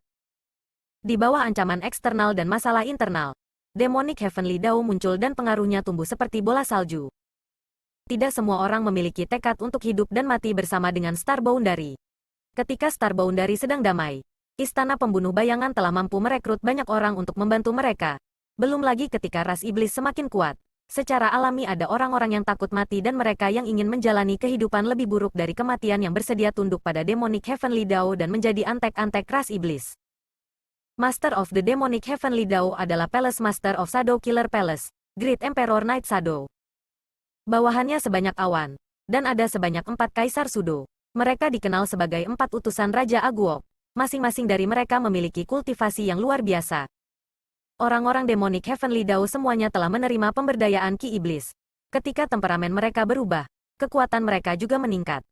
Di bawah ancaman eksternal dan masalah internal, Demonic Heavenly Dao muncul dan pengaruhnya tumbuh seperti bola salju. Tidak semua orang memiliki tekad untuk hidup dan mati bersama dengan Star Boundary. Ketika Star Boundary sedang damai, Istana pembunuh bayangan telah mampu merekrut banyak orang untuk membantu mereka. Belum lagi ketika ras iblis semakin kuat. Secara alami ada orang-orang yang takut mati dan mereka yang ingin menjalani kehidupan lebih buruk dari kematian yang bersedia tunduk pada Demonic Heavenly Dao dan menjadi antek-antek ras iblis. Master of the Demonic Heavenly Dao adalah Palace Master of Shadow Killer Palace, Great Emperor Night Shadow. Bawahannya sebanyak awan, dan ada sebanyak 4 Kaisar Sudo. Mereka dikenal sebagai 4 utusan Raja Aguok. Masing-masing dari mereka memiliki kultivasi yang luar biasa. Orang-orang Demonic Heavenly Dao semuanya telah menerima pemberdayaan Ki Iblis. Ketika temperamen mereka berubah, kekuatan mereka juga meningkat.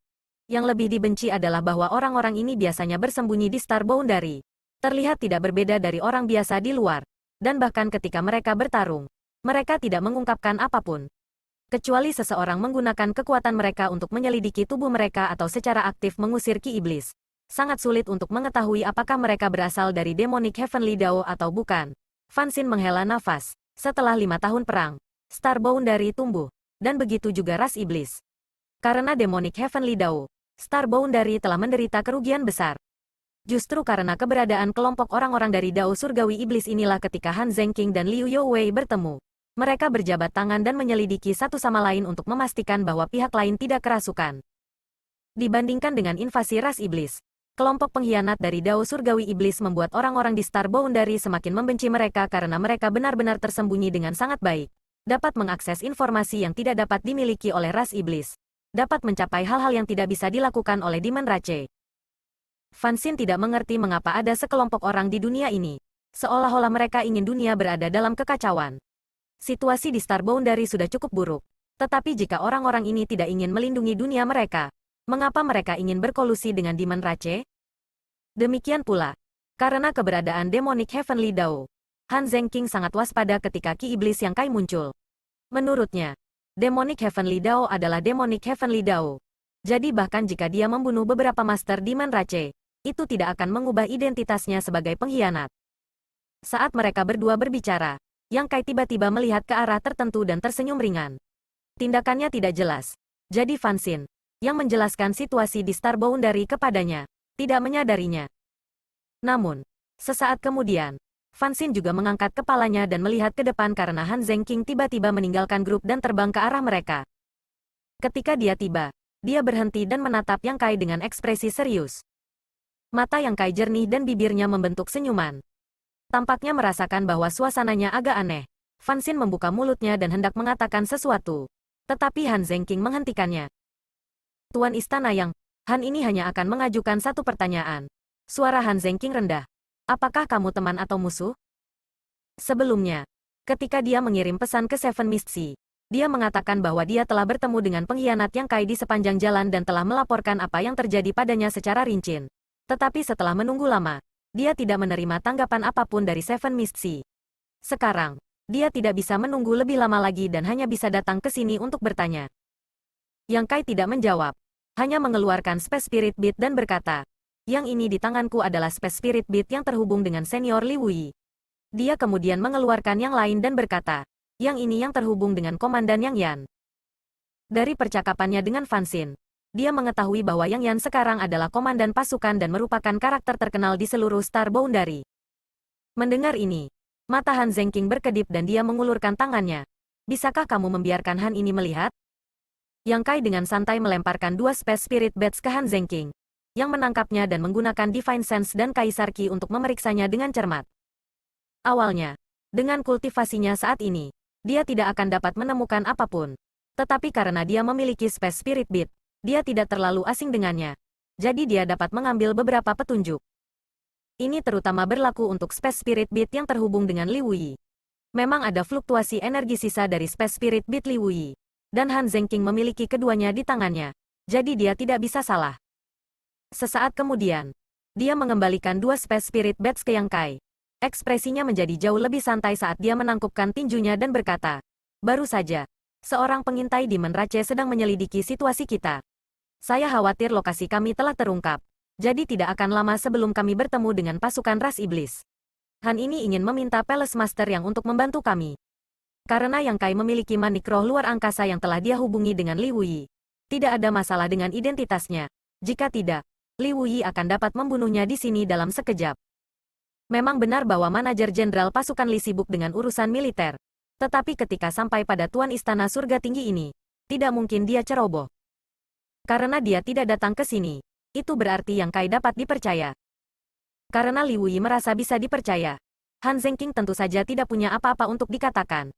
Yang lebih dibenci adalah bahwa orang-orang ini biasanya bersembunyi di Star Boundary. Terlihat tidak berbeda dari orang biasa di luar. Dan bahkan ketika mereka bertarung, mereka tidak mengungkapkan apapun. Kecuali seseorang menggunakan kekuatan mereka untuk menyelidiki tubuh mereka atau secara aktif mengusir Ki Iblis. Sangat sulit untuk mengetahui apakah mereka berasal dari Demonic Heavenly Dao atau bukan. Fan Xin menghela nafas. Setelah 5 tahun perang, Star Boundary tumbuh. Dan begitu juga ras iblis. Karena Demonic Heavenly Dao, Star Boundary telah menderita kerugian besar. Justru karena keberadaan kelompok orang-orang dari Dao Surgawi Iblis inilah ketika Han Zhenqing dan Liu Youwei bertemu. Mereka berjabat tangan dan menyelidiki satu sama lain untuk memastikan bahwa pihak lain tidak kerasukan. Dibandingkan dengan invasi ras iblis, kelompok pengkhianat dari Dao Surgawi Iblis membuat orang-orang di Star Boundary semakin membenci mereka karena mereka benar-benar tersembunyi dengan sangat baik. Dapat mengakses informasi yang tidak dapat dimiliki oleh ras iblis. Dapat mencapai hal-hal yang tidak bisa dilakukan oleh Demon Rache. Fan Xin tidak mengerti mengapa ada sekelompok orang di dunia ini. Seolah-olah mereka ingin dunia berada dalam kekacauan. Situasi di Star Boundary sudah cukup buruk. Tetapi jika orang-orang ini tidak ingin melindungi dunia mereka, mengapa mereka ingin berkolusi dengan Demon Rache? Demikian pula, karena keberadaan Demonic Heavenly Dao, Han Zhenqing sangat waspada ketika Ki Iblis yang Kai muncul. Menurutnya, Demonic Heavenly Dao adalah Demonic Heavenly Dao. Jadi bahkan jika dia membunuh beberapa Master Demon Rache, itu tidak akan mengubah identitasnya sebagai pengkhianat. Saat mereka berdua berbicara, Yang Kai tiba-tiba melihat ke arah tertentu dan tersenyum ringan. Tindakannya tidak jelas. Jadi Fan Xin, yang menjelaskan situasi di Star Boundary kepadanya, tidak menyadarinya. Namun, sesaat kemudian, Fan Xin juga mengangkat kepalanya dan melihat ke depan karena Han Zhenqing tiba-tiba meninggalkan grup dan terbang ke arah mereka. Ketika dia tiba, dia berhenti dan menatap Yang Kai dengan ekspresi serius. Mata Yang Kai jernih dan bibirnya membentuk senyuman. Tampaknya merasakan bahwa suasananya agak aneh. Fan Xin membuka mulutnya dan hendak mengatakan sesuatu. Tetapi Han Zhenqing menghentikannya. Tuan Istana Yang, Han ini hanya akan mengajukan satu pertanyaan. Suara Han Zhenqing rendah. Apakah kamu teman atau musuh? Sebelumnya, ketika dia mengirim pesan ke Seven Mist Sea, dia mengatakan bahwa dia telah bertemu dengan pengkhianat Yang Kai di sepanjang jalan dan telah melaporkan apa yang terjadi padanya secara rinci. Tetapi setelah menunggu lama, dia tidak menerima tanggapan apapun dari Seven Mist Sea. Sekarang, dia tidak bisa menunggu lebih lama lagi dan hanya bisa datang ke sini untuk bertanya. Yang Kai tidak menjawab, hanya mengeluarkan Space Spirit Bead dan berkata, yang ini di tanganku adalah Space Spirit Bead yang terhubung dengan Senior Li Wuyi. Dia kemudian mengeluarkan yang lain dan berkata, yang ini yang terhubung dengan Komandan Yang Yan. Dari percakapannya dengan Fan Xin, dia mengetahui bahwa Yang Yan sekarang adalah komandan pasukan dan merupakan karakter terkenal di seluruh Star Boundary. Mendengar ini, mata Han Zhenqing berkedip dan dia mengulurkan tangannya. Bisakah kamu membiarkan Han ini melihat? Yang Kai dengan santai melemparkan 2 Space Spirit Bats ke Han Zhenqing, yang menangkapnya dan menggunakan Divine Sense dan Kaisar Ki untuk memeriksanya dengan cermat. Awalnya, dengan kultivasinya saat ini, dia tidak akan dapat menemukan apapun. Tetapi karena dia memiliki Space Spirit Bead, dia tidak terlalu asing dengannya. Jadi dia dapat mengambil beberapa petunjuk. Ini terutama berlaku untuk Space Spirit Bead yang terhubung dengan Li Wuyi. Memang ada fluktuasi energi sisa dari Space Spirit Bead Li Wuyi. Dan Han Zhenqing memiliki keduanya di tangannya. Jadi dia tidak bisa salah. Sesaat kemudian, dia mengembalikan 2 Space Spirit Bats ke Yang Kai. Ekspresinya menjadi jauh lebih santai saat dia menangkupkan tinjunya dan berkata, baru saja, seorang pengintai Demon Rache sedang menyelidiki situasi kita. Saya khawatir lokasi kami telah terungkap. Jadi tidak akan lama sebelum kami bertemu dengan pasukan ras iblis. Han ini ingin meminta Palace Master yang untuk membantu kami. Karena Yang Kai memiliki manik roh luar angkasa yang telah dia hubungi dengan Li Wuyi. Tidak ada masalah dengan identitasnya. Jika tidak, Li Wuyi akan dapat membunuhnya di sini dalam sekejap. Memang benar bahwa manajer jenderal pasukan Li sibuk dengan urusan militer. Tetapi ketika sampai pada Tuan Istana Surga Tinggi ini, tidak mungkin dia ceroboh. Karena dia tidak datang ke sini, itu berarti Yang Kai dapat dipercaya. Karena Li Wuyi merasa bisa dipercaya, Han Zhenqing tentu saja tidak punya apa-apa untuk dikatakan.